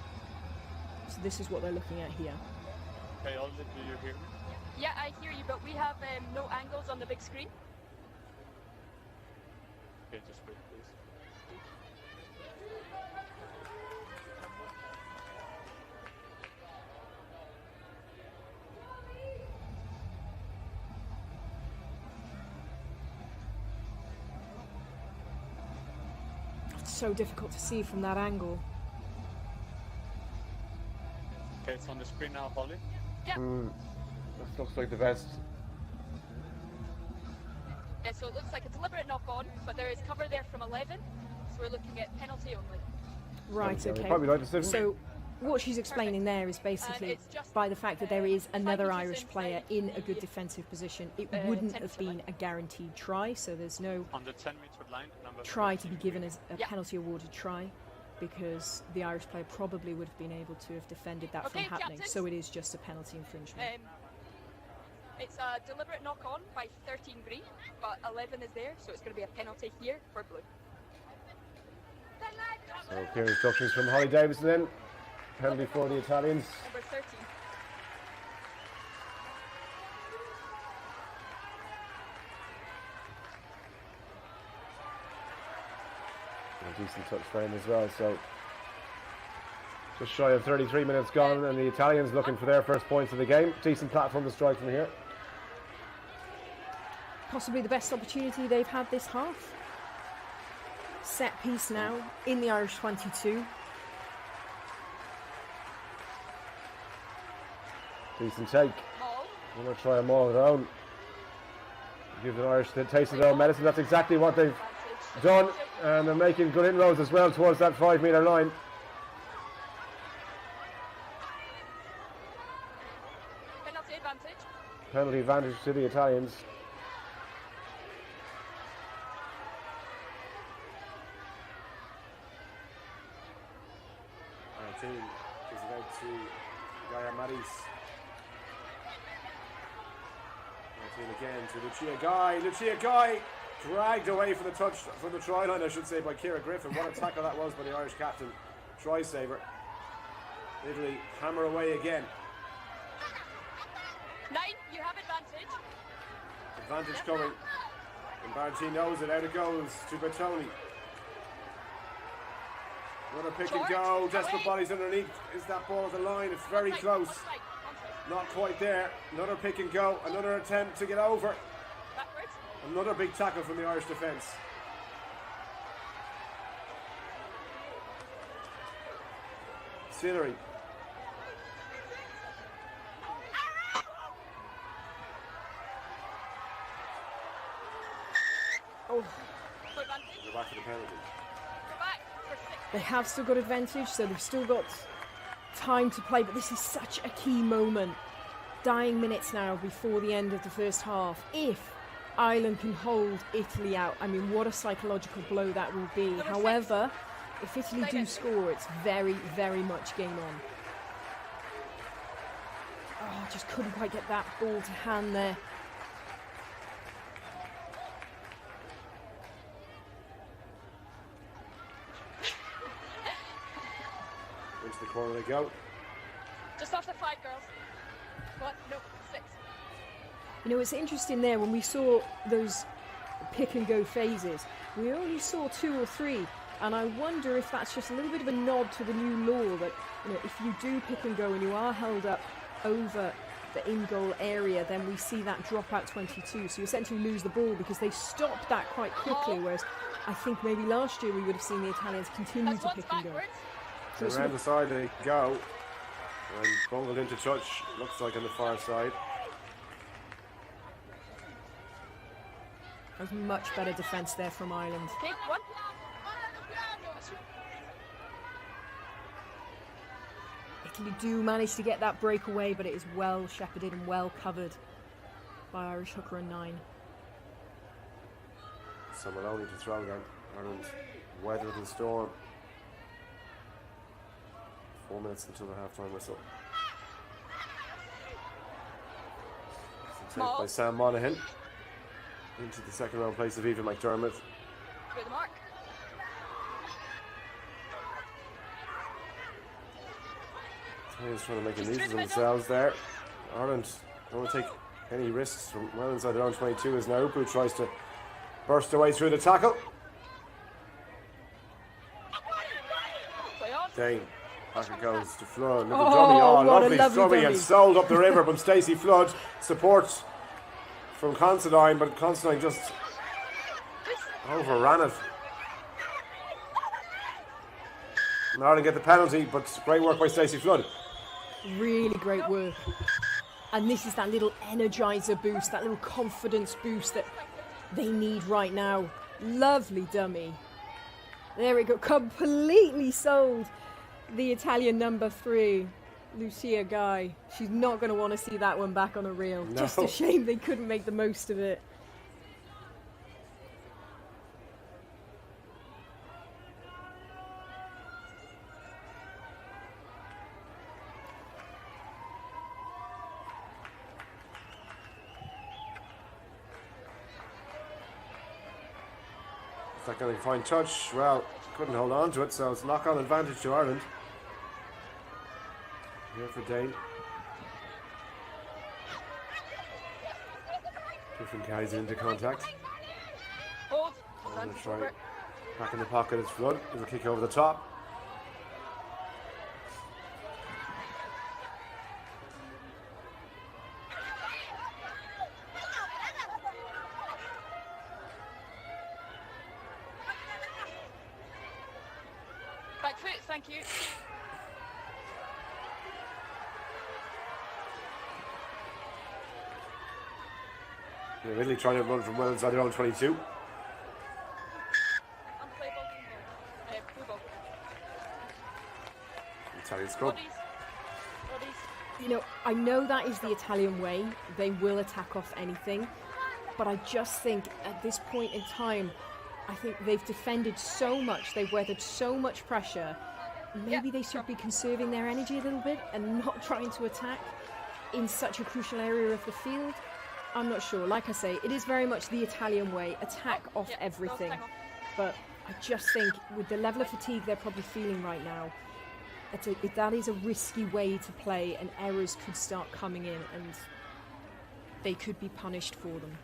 So this is what they're looking at here. Okay, Ollie, do you hear me? Yeah, I hear you, but we have no angles on the big screen. Okay, just wait, please. It's so difficult to see from that angle. Okay, it's on the screen now, Holly. Yeah. That looks like the best. Yeah, so it looks like a deliberate knock-on, but there is cover there from 11, so we're looking at penalty only. Right, okay. Probably right decision. So what she's explaining there is basically by the fact that there is another Irish player in a good defensive position, it wouldn't have been a guaranteed try, so there's no On the 10-meter line, number try to be 13. given as a penalty awarded try, because the Irish player probably would have been able to have defended that from Okay, happening, captains. so it is just a penalty infringement. It's a deliberate knock-on by 13 green, but 11 is there, so it's going to be a penalty here for blue. So clear instructions from Holly Davison then. Penalty for the Italians. Number 13. A decent touch frame as well, so just shy of 33 minutes gone, and the Italians looking for their first points of the game. Decent platform to strike from here. Possibly the best opportunity they've had this half. Set piece now in the Irish 22. Decent take. Maul. I'm going to try a maul of their own. Give the Irish the taste of their own medicine. That's exactly what they've done, and they're making good inroads as well towards that 5 metre line. Penalty advantage. Penalty advantage to the Italians. Team gives it out to Gaia Maris. Again to Lucia Guy. Lucia Guy dragged away from the try line, I should say, by Ciara Griffin. What a tackle that was by the Irish captain, try saver. Italy hammer away again. 9, you have advantage. Advantage coming. And Barty knows it. Out it goes to Bertoni. Another pick and go. Desperate bodies underneath. Is that ball at the line? It's very close. Not quite there. Another pick and go. Another attempt to get over. Backwards. Another big tackle from the Irish defence. Scenery. Oh, For advantage. Go back to the penalty. Go back for 6. they have still got advantage, so they've still got time to play, but this is such a key moment. Dying minutes now before the end of the first half. If Ireland can hold Italy out, I mean, what a psychological blow that will be. However, if Italy do score, it's very, very much game on. Oh, just couldn't quite get that ball to hand there. Into the corner they go. Just off the 5, girls. What? No, 6. You know, it's interesting there, when we saw those pick and go phases, we only saw 2 or 3, and I wonder if that's just a little bit of a nod to the new law that, you know, if you do pick and go and you are held up over the in-goal area, then we see that drop out 22, so you essentially lose the ball because they stopped that quite quickly, whereas I think maybe last year we would have seen the Italians continue to pick and go. So it's Around the side they go, and bungled into touch, looks like on the far side. That was much better defence there from Ireland. Okay, 1. Italy do manage to get that breakaway, but it is well shepherded and well covered by Irish hooker and 9. So Maloney to throw then. Ireland weathered the storm. 4 minutes until the half-time whistle. Take by Sam Monaghan into the second round place of Eva McDermott. Good mark. Italians trying to make a nuisance of themselves there. Ireland don't want to take any risks from well inside their own 22 as Naupu tries to burst away through the tackle. Play on. Dane. Back it goes to Flood. Little Oh, dummy. Oh, what a lovely lovely dummy, dummy. and sold up the river from Stacey Flood. Support from Considine, but Considine just overran it. And Ireland get the penalty, but great work by Stacey Flood. Really great work. And this is that little energizer boost, that little confidence boost that they need right now. Lovely dummy. There we go. Completely sold the Italian number 3, Lucia Guy. She's not going to want to see that one back on a reel. No. Just a shame they couldn't make the most of it. Is that going to find touch? Well, couldn't hold on to it, so it's knock-on advantage to Ireland. Here for Dane. Griffin carries it into contact. Hold. I'm going to try Back in the pocket is Flood. He'll kick over the top. Back foot, thank you. They're really trying to run from well inside their own 22. Unplayable green ball. Blue ball. Italian scrum. Bodies. Bodies. You know, I know that is the Italian way. They will attack off anything. But I just think at this point in time, I think they've defended so much, they've weathered so much pressure. Maybe they should be conserving their energy a little bit and not trying to attack in such a crucial area of the field. I'm not sure. Like I say, it is very much the Italian way. Attack off everything. Hang on. But I just think with the level of fatigue they're probably feeling right now, that is a risky way to play, and errors could start coming in and they could be punished for them.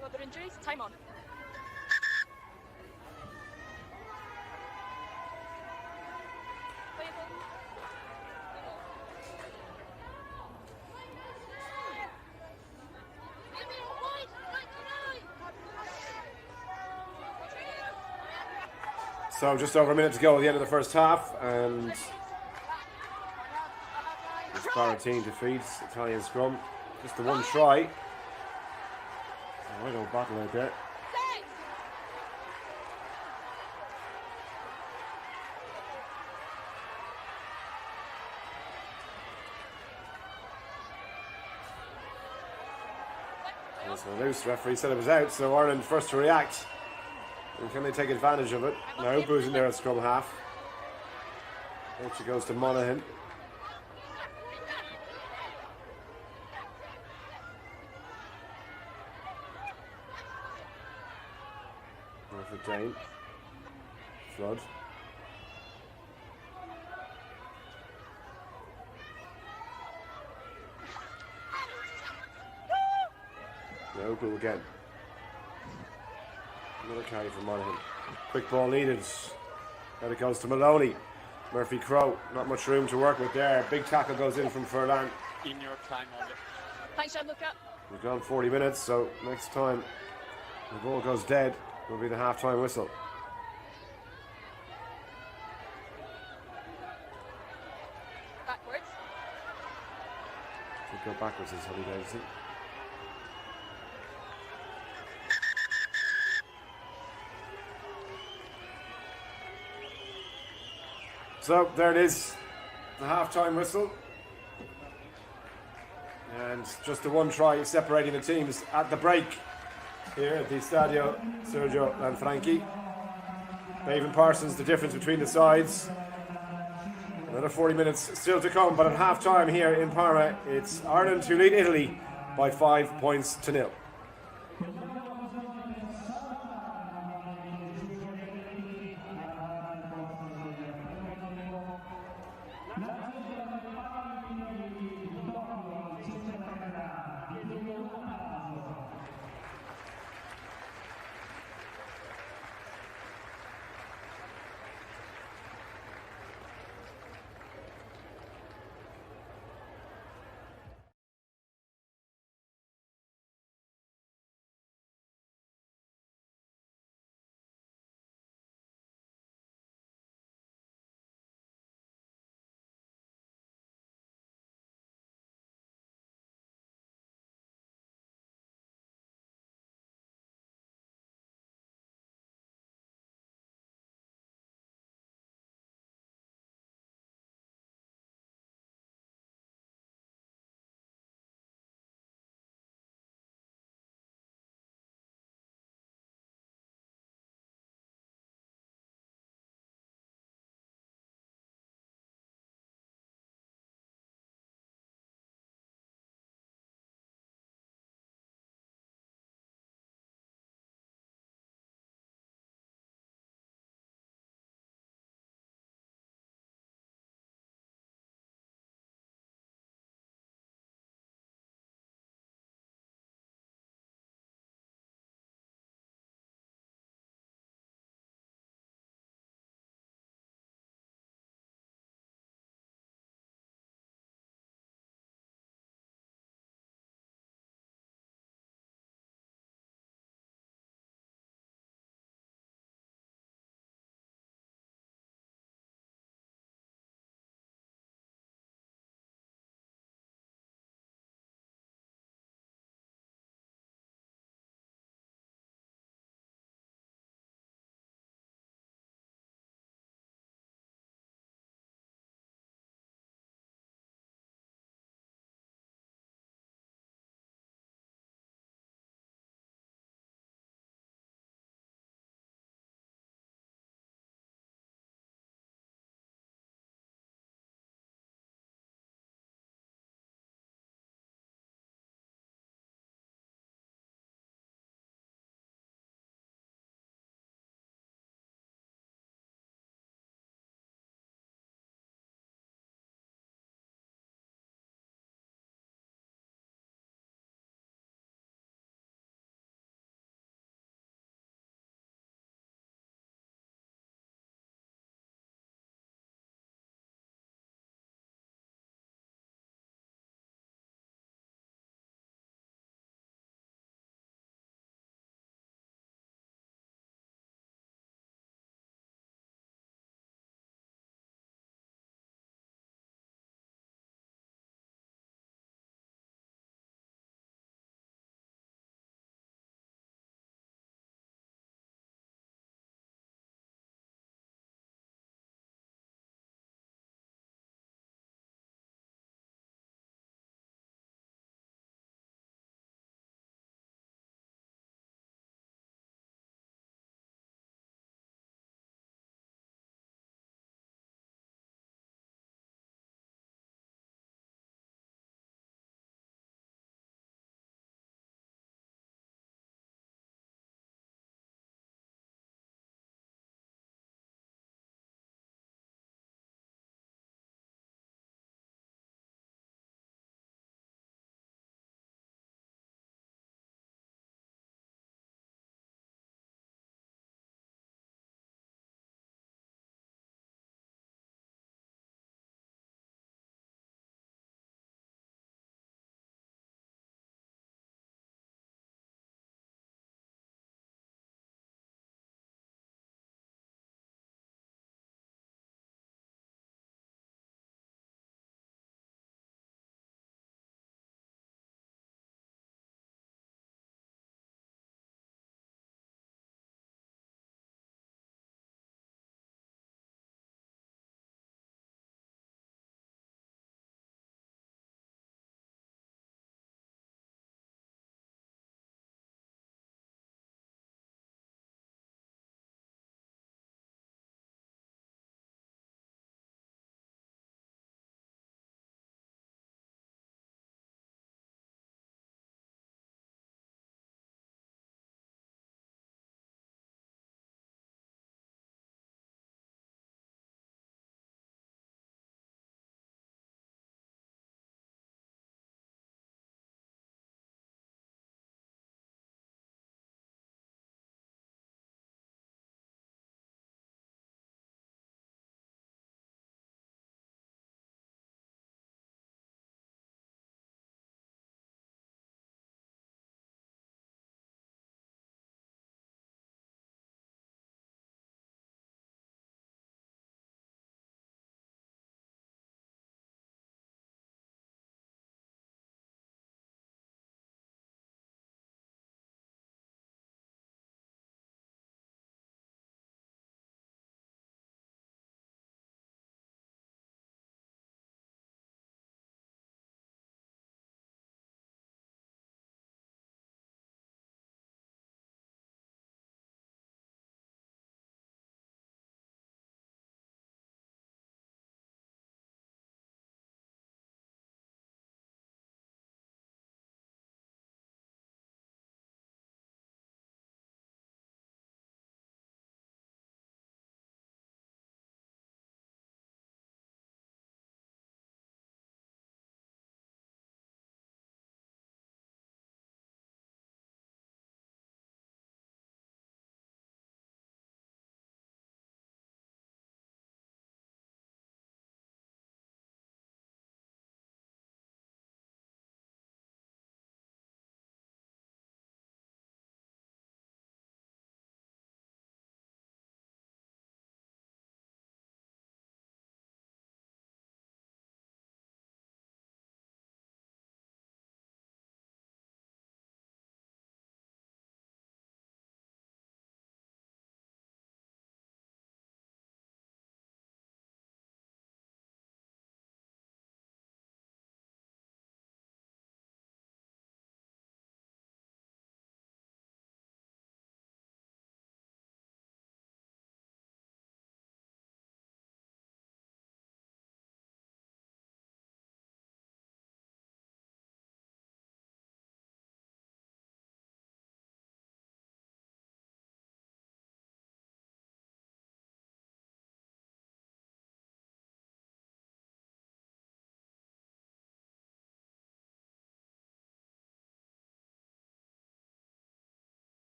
No other injuries? Time on. Playable. So just over a minute to go at the end of the first half, and this Barra team defeats Italian scrum. Just the one try. Right old battle out there. That's a loose. Referee said it was out, so Ireland first to react. And can they take advantage of it? Now Boo's in there at scrum half. Out she goes to Monaghan. For Dane. Flood. No, Boo again. Another carry from Monaghan. Quick ball needed. Now it goes to Maloney. Murphy Crowe. Not much room to work with there. Big tackle goes in from Furlan. In your time, Ollie. Thanks, Gianluca. We've gone 40 minutes, so next time the ball goes dead will be the half-time whistle. Backwards. Could go backwards as Holly Davidson. So there it is, the half-time whistle. And just the one try separating the teams at the break here at the Stadio Sergio Lanfranchi. Baven Parsons, the difference between the sides. Another 40 minutes still to come, but at half-time here in Parma, it's Ireland who lead Italy by 5 points to 0.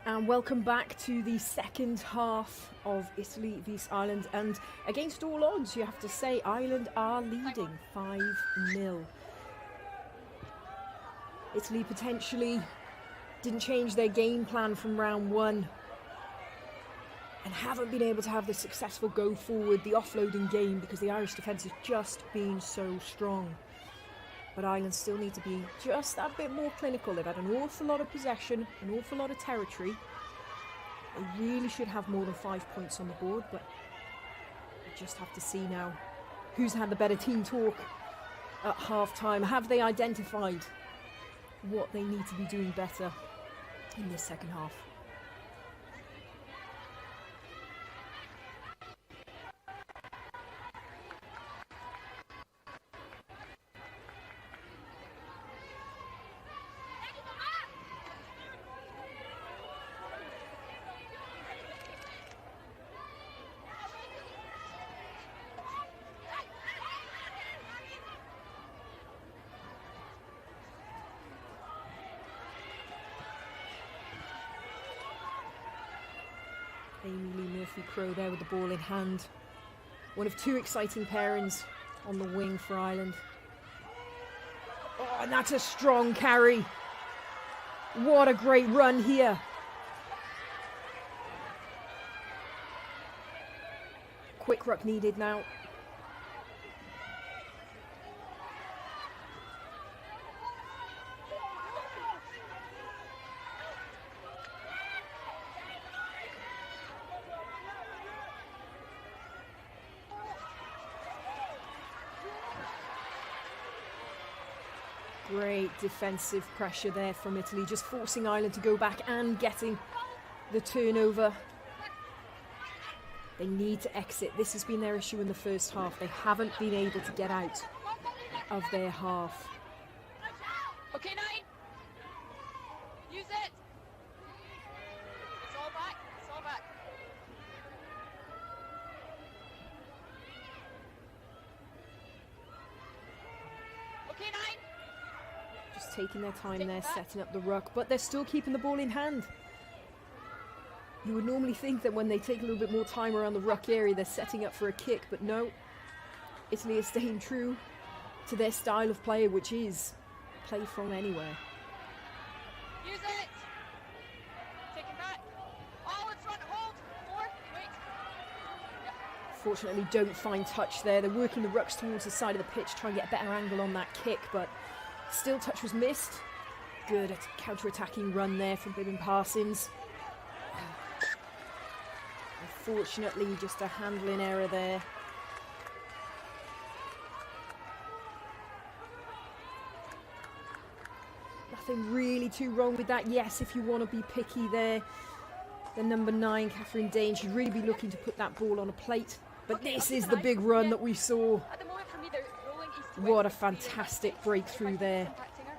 And welcome back to the second half of Italy vs Ireland. And against all odds, you have to say, Ireland are leading 5-0. Italy potentially didn't change their game plan from round one and haven't been able to have the successful go forward, the offloading game, because the Irish defence has just been so strong. But Ireland still need to be just that bit more clinical. They've had an awful lot of possession, an awful lot of territory. They really should have more than 5 points on the board, but we just have to see now who's had the better team talk at half-time. Have they identified what they need to be doing better in this second half? Amy Murphy-Crowe there with the ball in hand. One of two exciting pairings on the wing for Ireland. Oh, and that's a strong carry. What a great run here. Quick ruck needed now. Great defensive pressure there from Italy, just forcing Ireland to go back and getting the turnover. They need to exit. This has been their issue in the first half. They haven't been able to get out of their half. Okay, 9. Use it. It's all back. It's all back. Okay, 9. Just taking their time there, setting up the ruck, but they're still keeping the ball in hand. You would normally think that when they take a little bit more time around the ruck area, they're setting up for a kick, but no. Italy is staying true to their style of play, which is play from anywhere. Use it. Take it back. All in front. Hold. 4. Wait. Yeah. Fortunately, don't find touch there. They're working the rucks towards the side of the pitch, trying to get a better angle on that kick, but still touch was missed. Good counter-attacking run there from Bibin Parsons. Unfortunately, just a handling error there. Nothing really too wrong with that. Yes, if you want to be picky there, the number 9, Catherine Dane, should really be looking to put that ball on a plate. But this is the big run that we saw. At the moment, for me, they're rolling east to What a west. fantastic breakthrough there. Impacting her.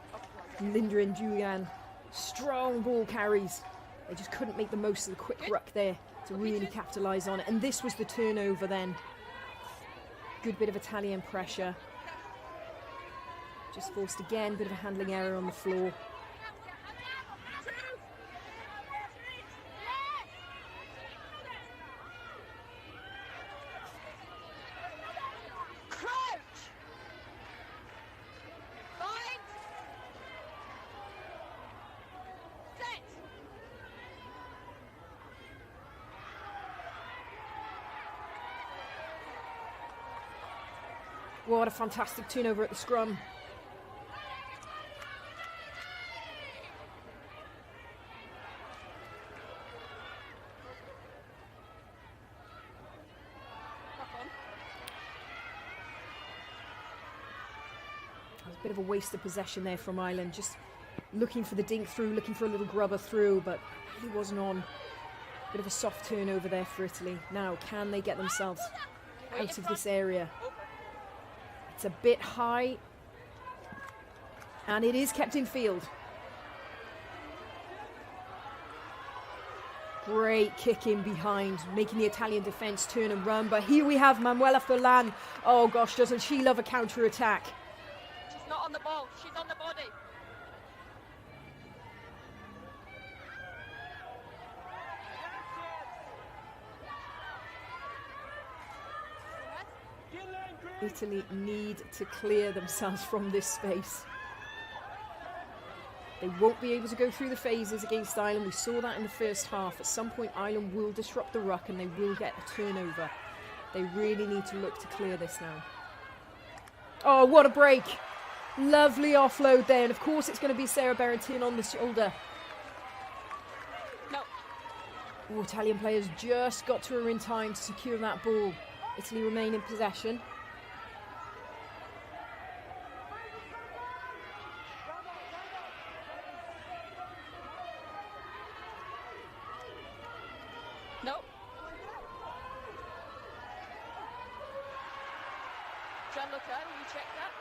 Oh, Linda and Julian, strong ball carries. They just couldn't make the most of the quick ruck there to really capitalise on it. And this was the turnover then. Good bit of Italian pressure. Just forced again, bit of a handling error on the floor. Crouch. Bind. Set. What a fantastic turnover at the scrum. Rock on. There's a bit of a waste of possession there from Ireland, just looking for the dink through, looking for a little grubber through, but really wasn't on. Bit of a soft turnover there for Italy. Now, can they get themselves out of this area? It's a bit high, and it is kept in field. Great kick in behind, making the Italian defence turn and run. But here we have Manuela Furlan. Oh gosh, doesn't she love a counter-attack? She's not on the ball. She's on the body. Italy need to clear themselves from this space. They won't be able to go through the phases against Ireland. We saw that in the first half. At some point, Ireland will disrupt the ruck and they will get a turnover. They really need to look to clear this now. Oh, what a break. Lovely offload there. And of course, it's going to be Sarah Berrettini on the shoulder. No. Oh, Italian players just got to her in time to secure that ball. Italy remain in possession. No. Gianluca, will you check that?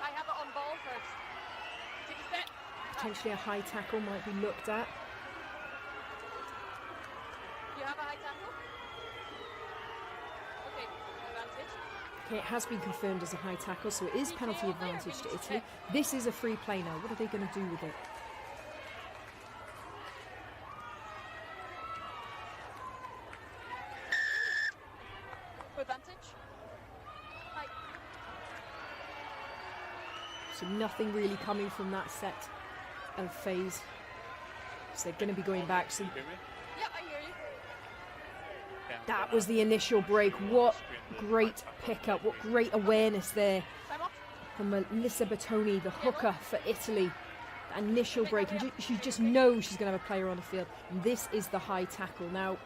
I have it on ball first. Take a step. Potentially a high tackle might be looked at. You have a high tackle? Okay, advantage. Okay, it has been confirmed as a high tackle, so it is penalty advantage to Italy. This is a free play now. What are they going to do with it? Advantage. Hi. So nothing really coming from that set of phase. So they're going to be going back. So Hear me? Yeah, I hear you. Okay. that was the initial break. What great pickup, what great awareness there Time off. from Melissa Bertoni, the hooker for Italy. The initial break, and she just knows she's going to have a player on the field. And this is the high tackle. Now,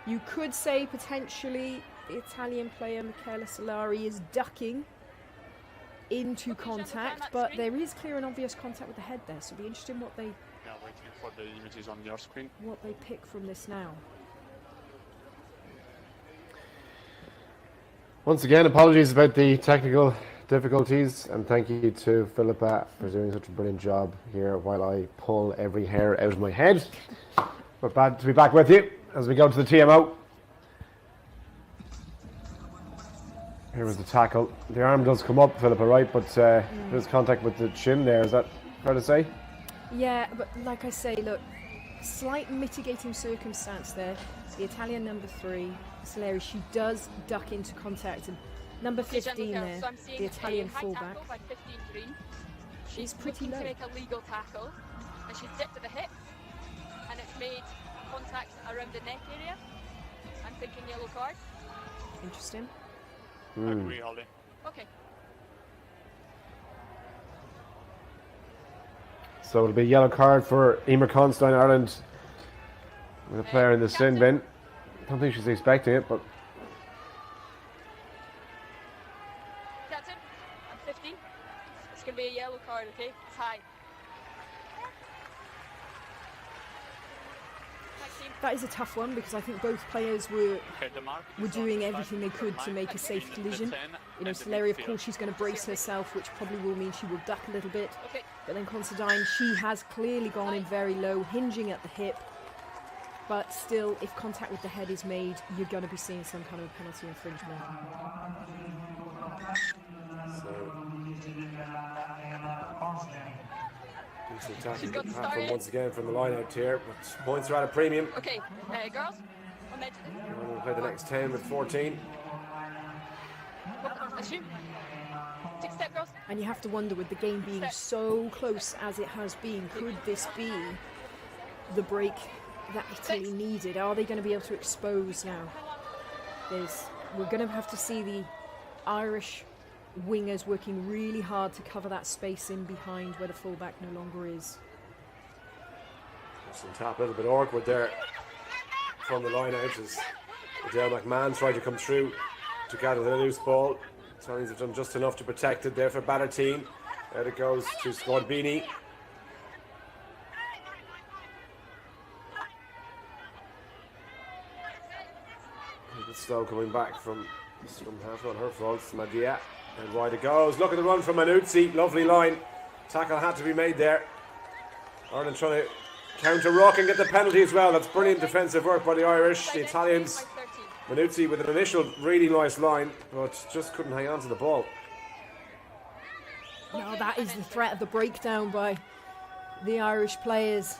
you could say potentially the Italian player Michela Solari is ducking into contact, but there is clear and obvious contact with the head there. So it'll be interesting what they Yeah, waiting for the images on your screen. pick from this now. Once again, apologies about the technical difficulties, and thank you to Philippa for doing such a brilliant job here while I pull every hair out of my head. We're glad to be back with you as we go to the TMO. Here was the tackle. The arm does come up, Philippa, right? But there's contact with the shin there. Is that fair to say? Yeah, but like I say, look, slight mitigating circumstance there. The Italian number 3, Solari, she does duck into contact, and number 15 there, So I'm seeing the Italian a high fullback. tackle by 15 Green. She's pretty looking low. to make a legal tackle, and she's dipped to the hip, and it's made contact around the neck area. I'm thinking yellow card. Interesting. Agree, Holly. Okay. So it'll be a yellow card for Emer Constein, Ireland, with a player in the sin bin. Don't think she's expecting it, but Captain, I'm 15. It's going to be a yellow card, okay? It's high. Thanks, team. That is a tough one because I think both players were Okay, the mark were is on doing the everything they could to make a safe collision. You know, Solari, of course, she's going to brace herself, which probably will mean she will duck a little bit. Okay. But then Considine, she has clearly gone in very low, hinging at the hip. But still, if contact with the head is made, you're going to be seeing some kind of penalty infringement. decent tackle She's got platform started. once again from the line out here. But points are at a premium. Okay, girls, on edge. And we'll play the next 10 with 14. Assume. Take a step, girls. And you have to wonder, with the game being so close as it has been, could this be the break that Italy needed? Are they going to be able to expose now? We're going to have to see the Irish wingers working really hard to cover that space in behind where the fullback no longer is. Some tap, a little bit awkward there from the line out as Adele McMahon tried to come through to gather the loose ball. Italians have done just enough to protect it there for Battertine. Out it goes to Squadbini. A bit slow coming back from Scrum half, not her fault. Madia, and wide it goes. Look at the run from Manuzzi, lovely line. Tackle had to be made there. Ireland trying to counter ruck and get the penalty as well. That's brilliant defensive work by the Irish. The Italians, Manuzzi with an initial really nice line, but just couldn't hang on to the ball. Now that is the threat of the breakdown by the Irish players.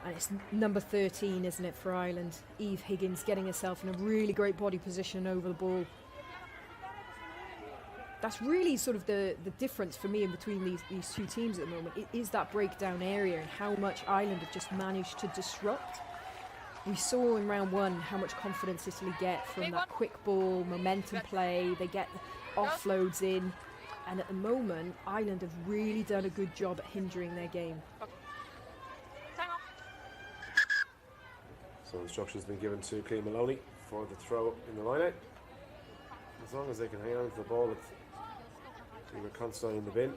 And it's number 13, isn't it, for Ireland? Eve Higgins getting herself in a really great body position over the ball. that's really sort of the difference for me in between these two teams at the moment. It is that breakdown area and how much Ireland have just managed to disrupt. We saw in round one how much confidence Italy get from that quick ball, momentum play. They get offloads in. And at the moment, Ireland have really done a good job at hindering their game. So instructions been given to Clean Maloney for the throw in the line out. As long as they can hang on to the ball, it's Clean Constantine in the bin.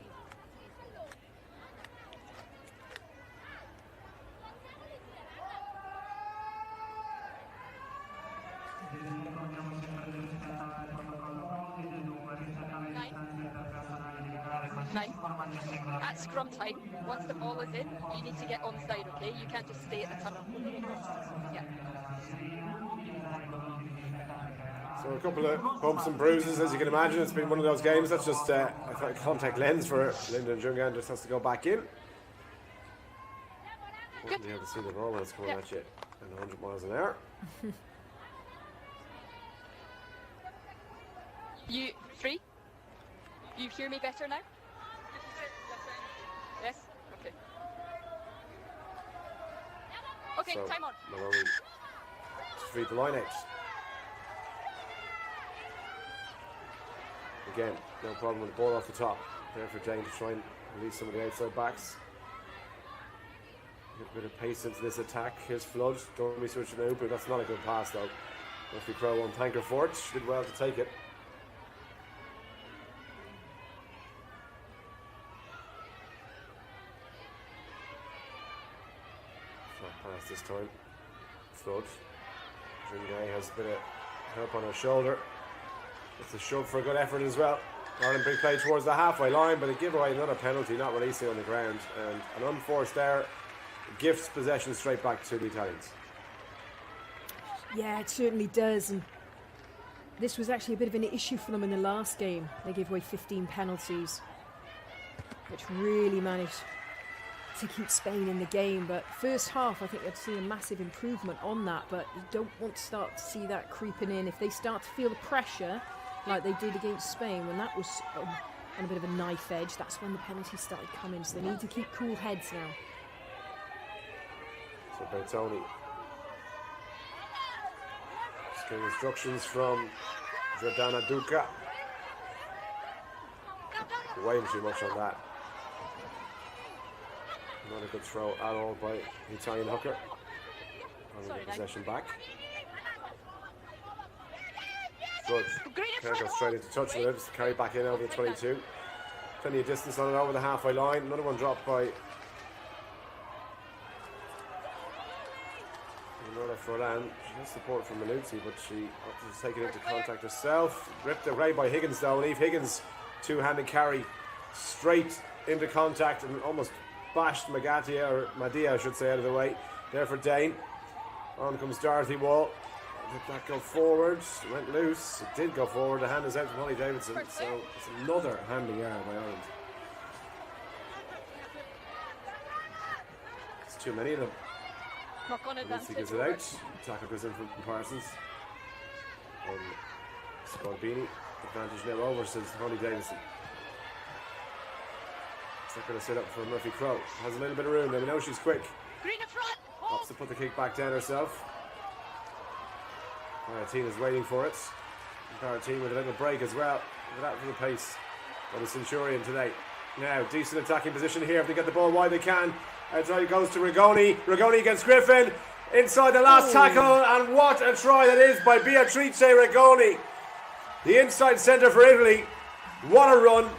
At scrum time, once the ball is in, you need to get onside, okay? You can't just stay at the tunnel. Yeah. So a couple of bumps and bruises, as you can imagine. It's been one of those games that's just a contact lens for Lyndon Jungan. Just has to go back in. Wouldn't be able to see the ball when it's coming at you at 100 miles an hour. You free? You hear me better now? Yes? Okay. Okay, So, time on. Maloney to feed the line out. Again, no problem with the ball off the top. There for Dane to try and release some of the outside backs. Get a bit of pace into this attack. Here's Flood. Don't be switching out, but that's not a good pass though. Murphy Crowe won't thank her for it. She did well to take it. Flat pass this time. Flood. Dringay has a bit of help on her shoulder. It's a shove for a good effort as well. Ireland big play towards the halfway line, but a giveaway, another penalty, not releasing on the ground, and an unforced error gifts possession straight back to the Italians. Yeah, it certainly does. And this was actually a bit of an issue for them in the last game. They gave away 15 penalties, which really managed to keep Spain in the game. But first half, I think they'd see a massive improvement on that, but you don't want to start to see that creeping in. If they start to feel the pressure like they did against Spain when that was on a bit of a knife edge, that's when the penalties started coming. So they need to keep cool heads now. So Bertoni. Just getting instructions from Giordana Duca. Way too much on that. Not a good throw at all by the Italian hooker. Having the possession back. Good. Clerical straight into touch with it. Just carry back in over the 22. Plenty of distance on it over the halfway line. Another one dropped by Nora Furlan. She has support from Manuzzi, but she opted to take it into contact herself. Ripped away by Higgins though, and Eve Higgins two-handed carry straight into contact and almost bashed Magatia, or Madia I should say, out of the way. There for Dane. On comes Dorothy Wall. Did that go forward? It went loose. It did go forward. The hand is out to Molly Davidson. So it's another handing error by Ireland. It's too many of them. Knock on advantage. He gives it out. Tackle goes in from Parsons. And Scorbini. Advantage now over, says Holly Davidson. It's not going to sit up for Murphy Crowe. Has a little bit of room. We know she's quick. Green in front. Opts to put the kick back down herself. Tina's waiting for it. Tina with a little break as well. Look at that for the pace of the Centurion today. Now, decent attacking position here. If they get the ball wide, they can. Outside goes to Rigoni. Rigoni against Griffin. Inside the last tackle. And what a try that is by Beatrice Rigoni. The inside centre for Italy. What a run.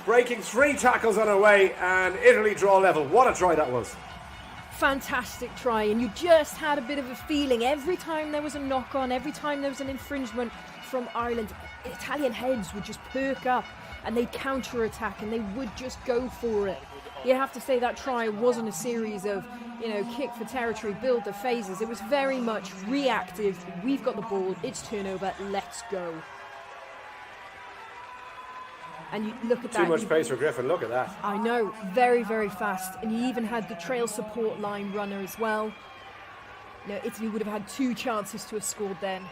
Breaking 3 tackles on her way. And Italy draw level. What a try that was. Fantastic try, and you just had a bit of a feeling every time there was a knock on, every time there was an infringement from Ireland, Italian heads would just perk up and they'd counter attack and they would just go for it. You have to say that try wasn't a series of, kick for territory, build the phases. It was very much reactive. We've got the ball, it's turnover, let's go. And you look at that. Too much pace for Griffin, look at that. I know, very, very fast. And you even had the trail support line runner as well. Italy would have had 2 chances to have scored then.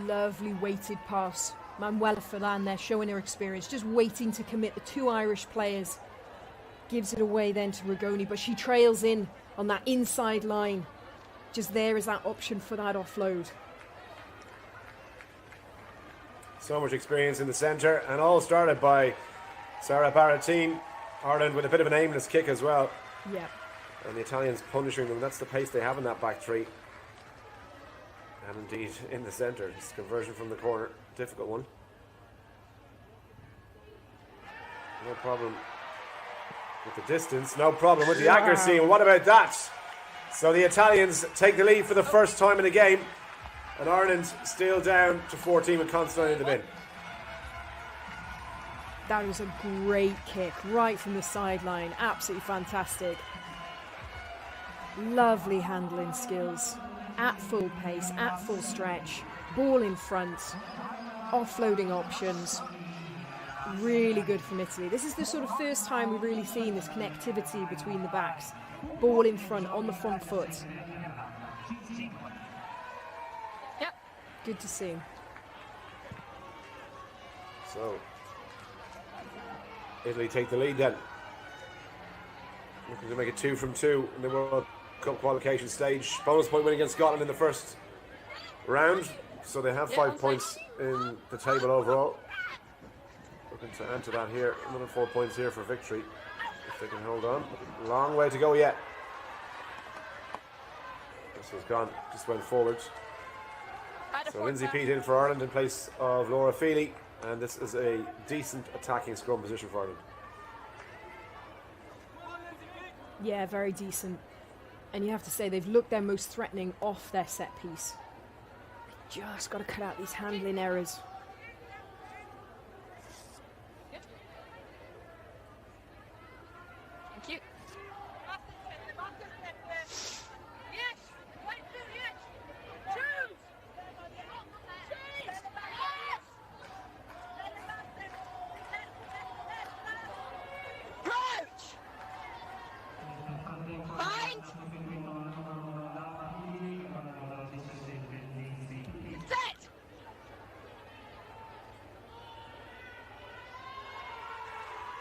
Lovely weighted pass. Manuela Ferland there showing her experience, just waiting to commit the two Irish players. Gives it away then to Rigoni, but she trails in on that inside line. Just there is that option for that offload. So much experience in the centre, and all started by Sarah Baratin. Ireland with a bit of an aimless kick as well. Yeah. And the Italians punishing them. That's the pace they have in that back three. And indeed in the centre. It's conversion from the corner. Difficult one. No problem with the distance. No problem with the accuracy. And what about that? So the Italians take the lead for the first time in the game. And Ireland still down to 14 with Constantine in the bin. That was a great kick right from the sideline. Absolutely fantastic. Lovely handling skills. At full pace, at full stretch. Ball in front. Offloading options. Really good from Italy. This is the sort of first time we've really seen this connectivity between the backs. Ball in front, on the front foot. Yep. Good to see. So Italy take the lead then. Looking to make it 2 from 2 in the World Cup qualification stage. Bonus point win against Scotland in the first round. So they have 5 points in the table overall. Looking to add to that here. Another 4 points here for victory. If they can hold on. Long way to go yet. This has gone, just went forward. So Lindsay Peat in for Ireland in place of Laura Feely. And this is a decent attacking scrum position for Ireland. Yeah, very decent. And you have to say they've looked their most threatening off their set piece. Just got to cut out these handling errors. Thank you.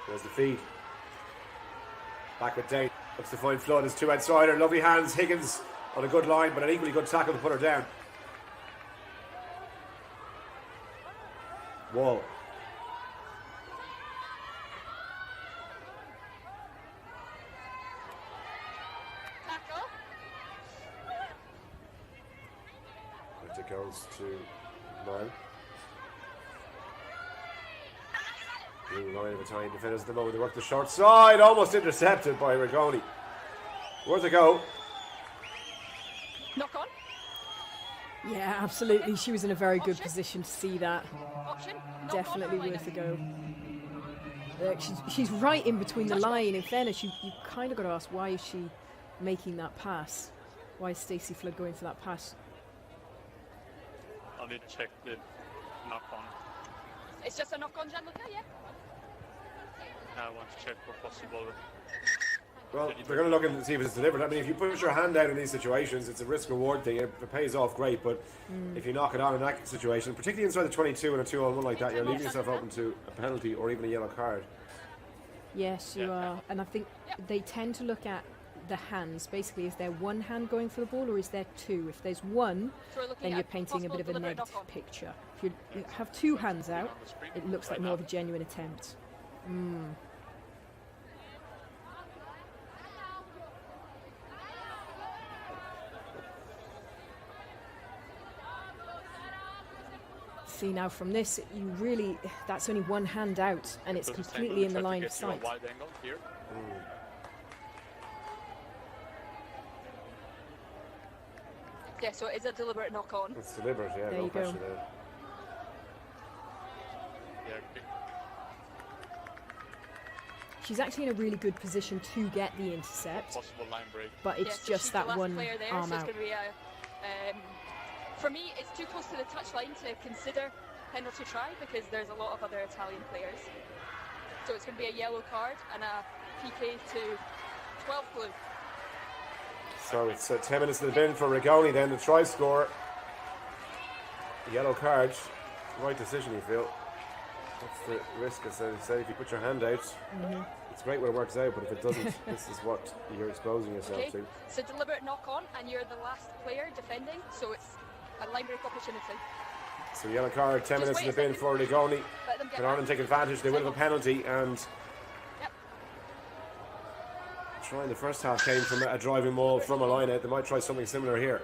There's the feed. Back with Dane. Looks to find Flood as two outside her. Lovely hands. Higgins on a good line, but an equally good tackle to put her down. Wall. Tackle. It goes to Niall. Blue line of Italian defenders at the moment. They work the short side, almost intercepted by Rigoni. Worth a go. Knock on. Yeah, absolutely. She was in a very good position to see that. Option. Knock Definitely on. worth a go. She's right in between the line. In fairness, you kind of got to ask, why is she making that pass? Why is Stacey Flood going for that pass? I'll need to check the knock on. It's just a knock on, Gianluca, yeah? I want to check for possible. Well, they're going to look and see if it's delivered. I mean, if you put your hand out in these situations, it's a risk-reward thing. If it pays off, great. But if you knock it on in that situation, particularly inside the 22 and a 2-on-1 like that, you're leaving yourself open to a penalty or even a yellow card. Yes, you are. And I think they tend to look at the hands. Basically, is there one hand going for the ball or is there two? If there's one, So we're looking then at you're painting a bit of a possible negative knock-on. picture. If you have two hands out, it looks like more of a genuine attempt. See, now from this, you really, that's only one hand out and it's So this completely in the angle, try to line of get you a sight. wide angle here. Yeah, so it is a deliberate knock on. It's deliberate, yeah. There No you go. pressure there. Yeah, okay. She's actually in a really good position to get the intercept, Possible line break. but Yeah, it's so just she's the that last one player there, arm so it's out. going to be a, for me, it's too close to the touchline to consider penalty try because there's a lot of other Italian players. So it's going to be a yellow card and a PK to 12 blue. So it's 10 minutes in the bin for Rigoni then, the try score. Yellow card. Right decision, you feel. That's the risk, as I say, if you put your hand out. It's great when it works out, but if it doesn't, this is what you're exposing yourself Okay, to. it's a deliberate knock on, and you're the last player defending, so it's a line break opportunity. So yellow card, 10 minutes in the wait a bin second. for Ligoni. Let them get Can Ireland take advantage? They will have a penalty, and Yep. trying the first half came from a driving maul from a line out. They might try something similar here.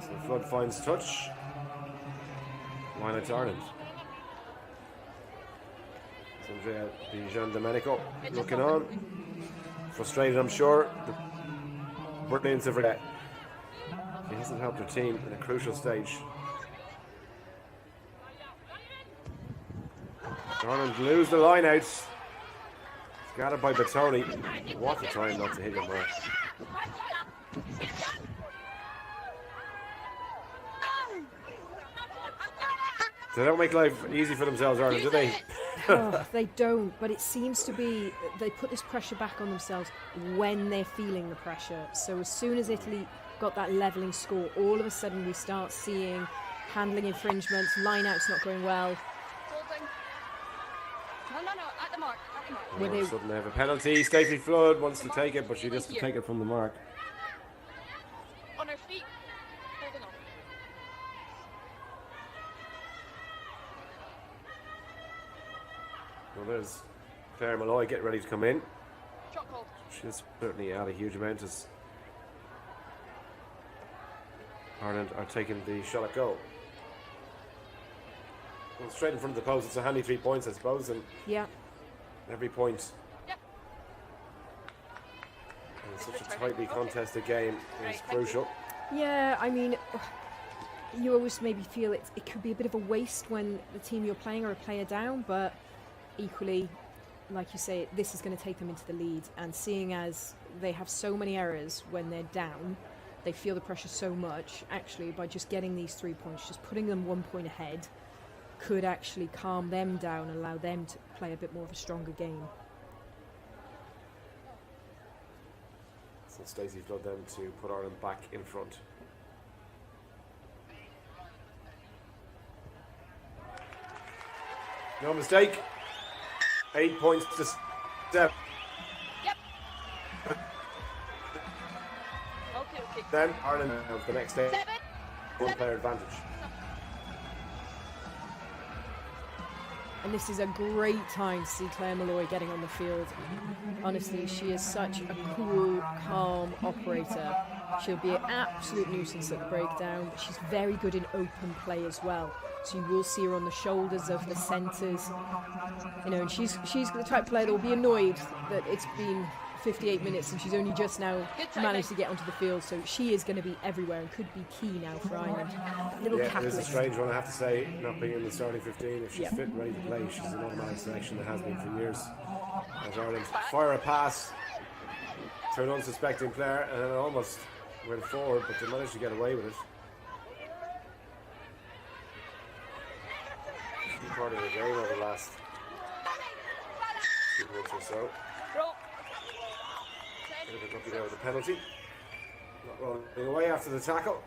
So Flood finds touch. Line out to Ireland. Andrea Di Gian Domenico looking on. Frustrated, I'm sure. The brilliance of her. He hasn't helped her team in a crucial stage. Ireland lose the line out. Scattered by Batoni. What a time not to hit your mark. They don't make life easy for themselves, Ireland, do they? Oh, they don't, but it seems to be they put this pressure back on themselves when they're feeling the pressure. So as soon as Italy got that levelling score, all of a sudden we start seeing handling infringements, line-outs not going well. Holding. No, at the mark, at the mark. All of a sudden they have a penalty. Stacey Flood wants to take it, but she just take it from the mark. On her feet, holding on. Well, there's Claire Malloy getting ready to come in. Shot called. She's certainly out a huge amount as Ireland are taking the shot at goal. Well, straight in front of the post, it's a handy 3 points, I suppose, and Yeah. every point Yep. in such a tightly contested game is crucial. Yeah, I mean, you always maybe feel it could be a bit of a waste when the team you're playing are a player down, but equally, like you say, this is going to take them into the lead. And seeing as they have so many errors when they're down, they feel the pressure so much, actually, by just getting these 3 points, just putting them 1 point ahead, could actually calm them down and allow them to play a bit more of a stronger game. So Stacey Flood then to put Ireland back in front. No mistake. 8 points to 7. Yep. Okay. Then Ireland have the next day 7. 1 player advantage. And this is a great time to see Claire Malloy getting on the field. Honestly, she is such a cool, calm operator. She'll be an absolute nuisance at the breakdown, but she's very good in open play as well. So you will see her on the shoulders of the centres. You know, and she's the type of player that will be annoyed that it's been 58 minutes and she's only just now managed to get onto the field. So she is going to be everywhere and could be key now for Ireland. That little Yeah, it is a catalyst. strange one, I have to say, not being in the starting 15. If she's fit and ready to play, she's an automatic selection that has been for years. As Ireland fire a pass to an unsuspecting player, and it almost went forward, but they managed to get away with it. Key part of the game over the last few months or so. Throw. A bit lucky there with the penalty. Not rolling away after the tackle.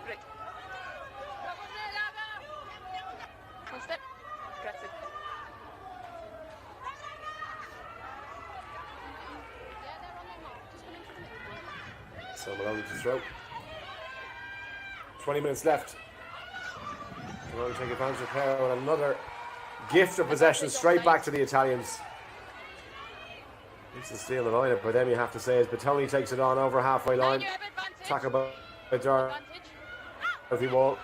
Right. One step. Grazie. So Maloney to throw. 20 minutes left. Maloney take advantage of power with another gift of possession straight back to the Italians. It's a steal of lineup by them, you have to say, as Batoni takes it on over halfway line. You have advantage. Tackle by Dorothy Advantage. Wall.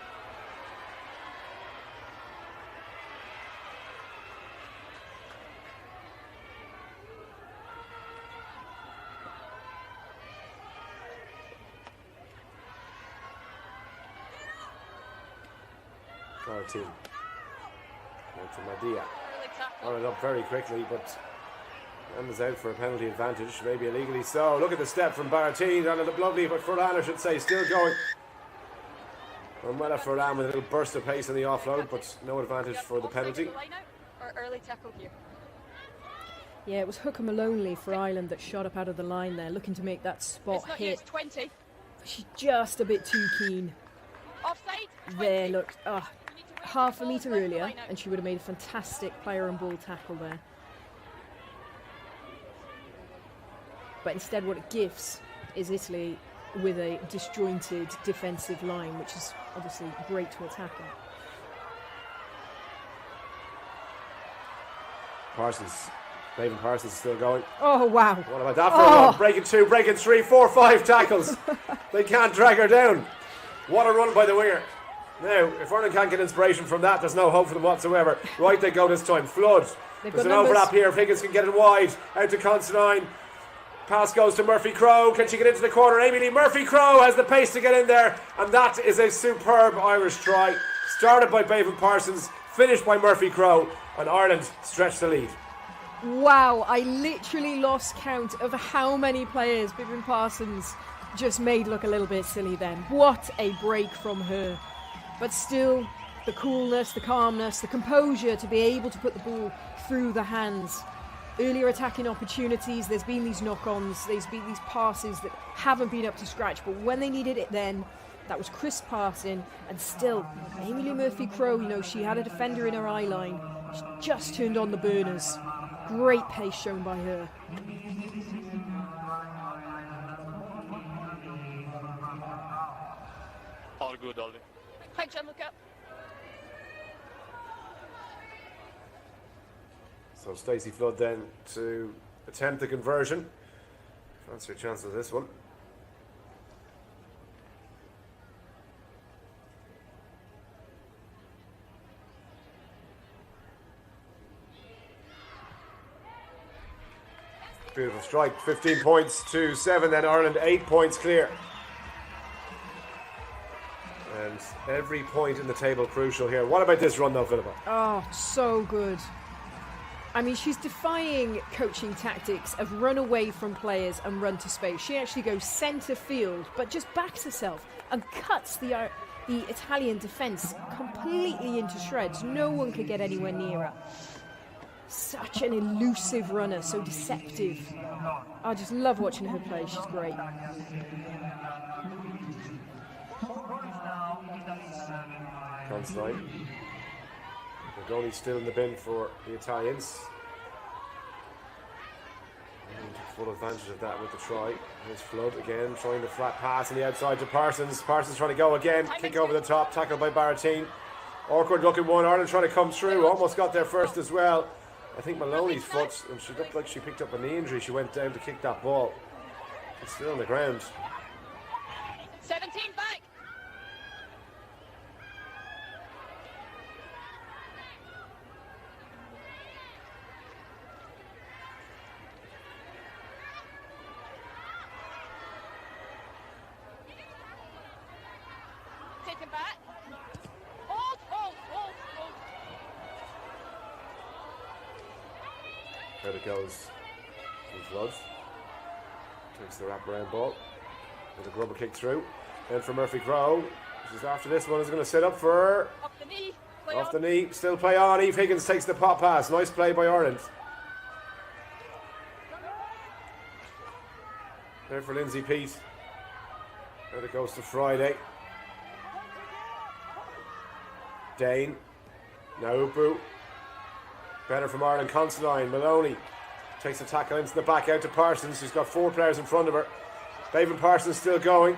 Baratin. Out to Madia. Early tackle. Ireland up very quickly, but Anna's out for a penalty advantage, maybe illegally so. Look at the step from Baratin, and a lovely, but Furlan, I should say, still going. Well, Furlan with a little burst of pace on the offload, but no advantage for the penalty. Line out or early tackle here? Yeah, it was Hooker Maloney for Ireland that shot up out of the line there, looking to make that spot It's not hit. here, it's 20. She's just a bit too keen. Offside. 20. There, look, You need to wait half for a the metre ball, left the earlier, line out. and she would have made a fantastic player and ball tackle there. But instead, what it gives is Italy with a disjointed defensive line, which is obviously great to attack on. Parsons. David Parsons is still going. Oh, wow. What about that for a run? Breaking 2, breaking 3, 4, 5 tackles. They can't drag her down. What a run by the winger. Now, if Ireland can't get inspiration from that, there's no hope for them whatsoever. Right, they go this time. Flood. They've There's got an numbers. overlap here. If Higgins can get it wide. Out to Constantine. Pass goes to Murphy Crowe. Can she get into the corner? Amy Lee Murphy Crowe has the pace to get in there. And that is a superb Irish try. Started by Bevan Parsons. Finished by Murphy Crowe. And Ireland stretched the lead. Wow, I literally lost count of how many players Vivian Parsons just made look a little bit silly then. What a break from her. But still, the coolness, the calmness, the composure to be able to put the ball through the hands. Earlier attacking opportunities, there's been these knock-ons, there's been these passes that haven't been up to scratch, but when they needed it then, that was crisp passing, and still, Amy Lou Murphy-Crowe, you know, she had a defender in her eye line. She just turned on the burners. Great pace shown by her. All good, Ollie. Thanks, Gianluca. So Stacey Flood then to attempt the conversion. Fancy a chance of this one. Beautiful strike. 15 points to 7. Then Ireland 8 points clear. And every point in the table crucial here. What about this run though, Philippa? Oh, so good. I mean, she's defying coaching tactics of run away from players and run to space. She actually goes centre field, but just backs herself and cuts the Italian defence completely into shreds. No one could get anywhere near her. Such an elusive runner, so deceptive. I just love watching her play. She's great. Constantine. Magoni's still in the bin for the Italians. And took full advantage of that with the try. Here's Flood again, trying the flat pass on the outside to Parsons. Parsons trying to go again. Kick over the top, tackled by Baratin. Awkward looking one. Ireland trying to come through. Almost got there first as well. I think Maloney's foot, and she looked like she picked up a knee injury. She went down to kick that ball. It's still on the ground. 17 back. Taken back. Hold. There it goes from Flood. Takes the wraparound ball. With a grubber kick through. Then for Murphy Crowe. She's after this one is going to set up for Off the knee. Play off on. the knee. Still play on. Eve Higgins takes the pop pass. Nice play by Ireland. There for Lindsay Peat. There it goes to Friday. Dane. Naupu. Better from Ireland. Constantine. Maloney takes a tackle into the back out to Parsons. She's got 4 players in front of her. Bevan Parsons still going.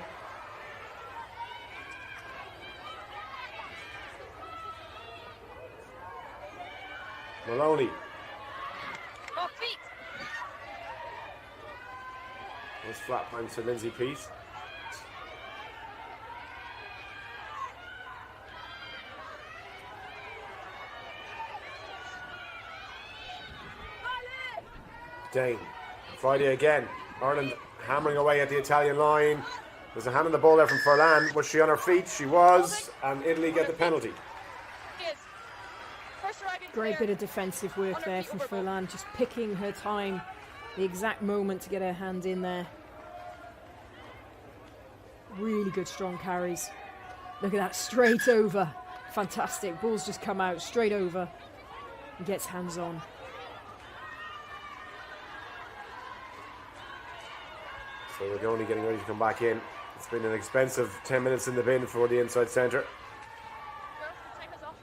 Maloney. Off feet. Nice flat bounce to Lindsay Peat. Dane. Friday again. Ireland hammering away at the Italian line. There's a hand on the ball there from Furlan. Was she on her feet? She was. And Italy get the penalty. Great bit of defensive work there from Furlan, just picking her time, the exact moment to get her hand in there. Really good strong carries. Look at that, straight over. Fantastic. Ball's just come out straight over and gets hands on. So we're only getting ready to come back in. It's been an expensive 10 minutes in the bin for the inside centre. Time is off.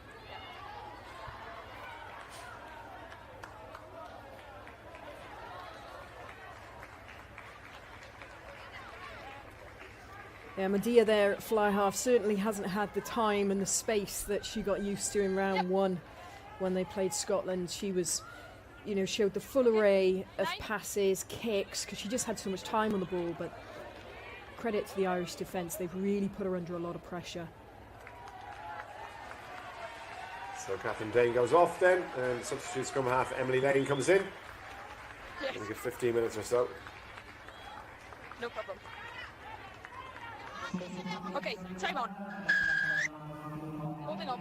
Yeah, Medea there at fly half certainly hasn't had the time and the space that she got used to in round one when they played Scotland. She was, you know, showed the full array of passes, kicks, because she just had so much time on the ball. But credit to the Irish defence, they've really put her under a lot of pressure. So Catherine Dane goes off then, and substitute scrum half Emily Lane comes in. Yes. We'll get 15 minutes or so. No problem. Okay, time on. Holding on.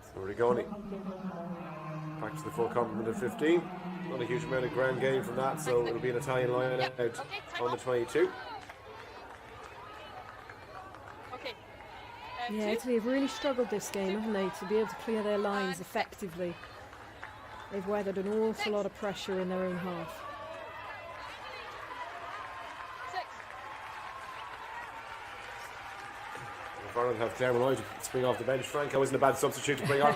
So Rigoni back to the full complement of 15. Not a huge amount of ground gain from that, so it'll be an Italian line out on the 22. Okay. Yeah, Two. Italy have really struggled this game, haven't they, to be able to clear their lines effectively. They've weathered an awful lot of pressure in their own half. 6. If Ireland have Claire Malloy to spring off the bench, Franco isn't a bad substitute to bring on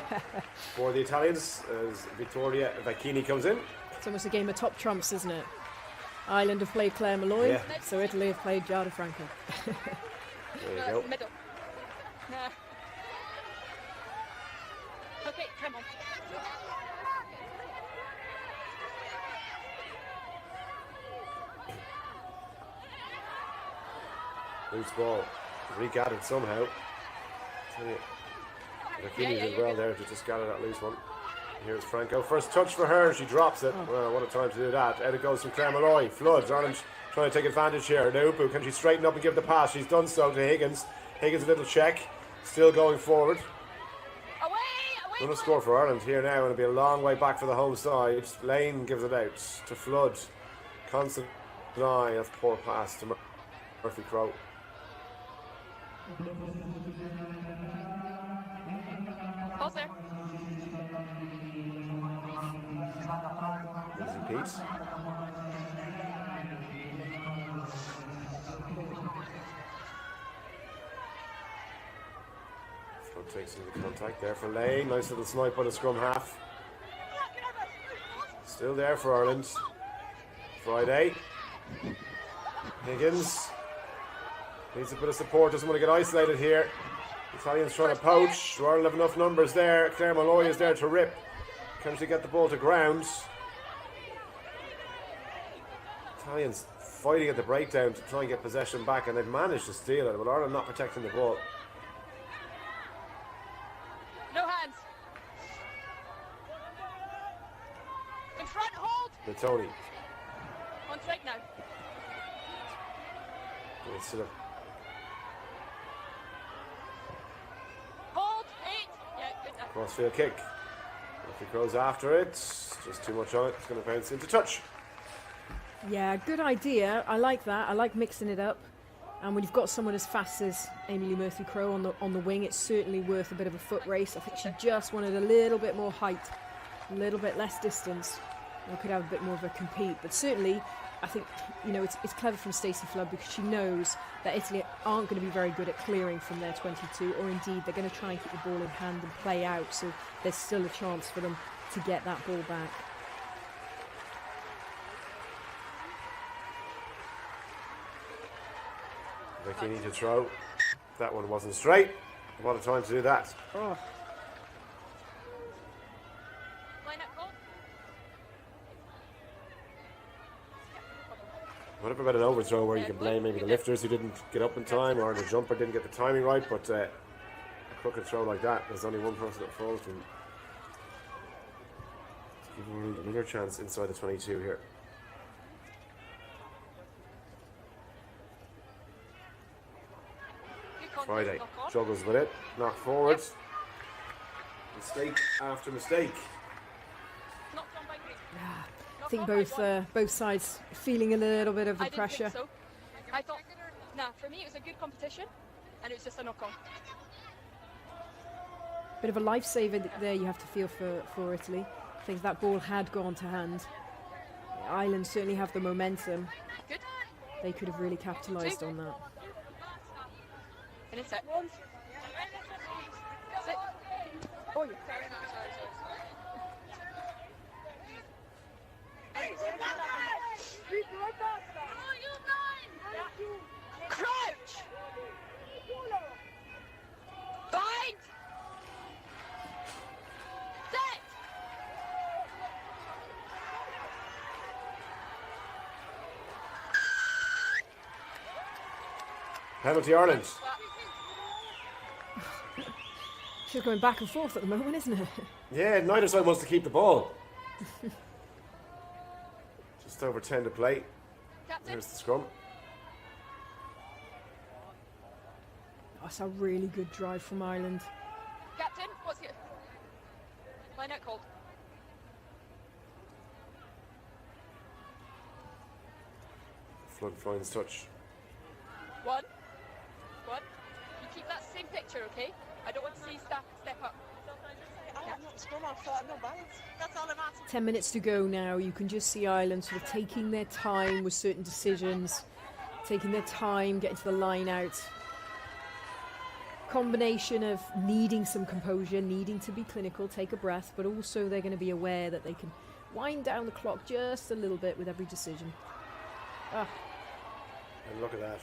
for the Italians as Vittoria Vacchini comes in. It's almost a game of top trumps, isn't it? Ireland have played Claire Malloy, Yeah. so Italy have played Giada Franco. There you No, go. that's the middle. Nah. Okay, come on. Loose ball. Re-gathered somehow. Vacchini did well there to just gather that loose one. Here's Franco. First touch for her. She drops it. Well, what a time to do that. Out it goes from Claire Malloy. Floods. Ireland trying to take advantage here. Naupu, can she straighten up and give the pass? She's done so to Higgins. Higgins a little check. Still going forward. Away! Going to score for Ireland here now, and it'll be a long way back for the home side. Lane gives it out to Flood. Constant eye. That's poor pass to Murphy Crowe. Pause there. Easy Pete. Flood takes into contact there for Lane. Nice little snipe on the scrum half. Still there for Ireland. Friday. Higgins. Needs a bit of support, doesn't want to get isolated here. Italians trying to poach. Ireland have enough numbers there. Claire Malloy is there to rip. Can she get the ball to ground? Italians fighting at the breakdown to try and get possession back, and they've managed to steal it, but Ireland not protecting the ball. No hands. In front, hold. Natoni. On strike now. Instead of Hold. 8. Yeah, good enough. crossfield kick. Murphy Crowe's after it. Just too much on it. It's going to bounce into touch. Yeah, good idea. I like that. I like mixing it up. And when you've got someone as fast as Amy Murphy Crowe on the wing, it's certainly worth a bit of a foot race. I think she just wanted a little bit more height, a little bit less distance, and could have a bit more of a compete. But certainly, I think, you know, it's clever from Stacey Flood because she knows that Italy aren't going to be very good at clearing from their 22, or indeed they're going to try and keep the ball in hand and play out. So there's still a chance for them to get that ball back. Vacchini to throw. That one wasn't straight. What a time to do that. Oh, Line up, hold. What about an overthrow where you can blame maybe the lifters who didn't get up in time, or the jumper didn't get the timing right, but a crooked throw like that, there's only one person that falls from. Give them another chance inside the 22 here. Good on. Friday Knock on. juggles with it. Knock forward. Mistake after mistake. Knocked on by green. I think both sides feeling a little bit of the I didn't pressure. think so. I thought, for me it was a good competition, and it was just a knock on. Bit of a lifesaver there you have to feel for Italy. I think if that ball had gone to hand, Ireland certainly have the momentum. Good. They could have really capitalised on that. And it's it. Sit. Oh, yeah. Crouch! Bind! Set! Penalty Ireland. She's going back and forth at the moment, isn't it? Yeah, neither side wants to keep the ball. Just over 10 to play. Captain? Here's the scrum. That's a really good drive from Ireland. Captain, what's your line out called? Flood Flying's touch. One. You keep that same picture, okay? I don't want to see step up. That's all I'm asking. 10 minutes to go now. You can just see Ireland sort of taking their time with certain decisions, taking their time, getting to the line out. Combination of needing some composure, needing to be clinical, take a breath, but also they're going to be aware that they can wind down the clock just a little bit with every decision. Ah. And look at that,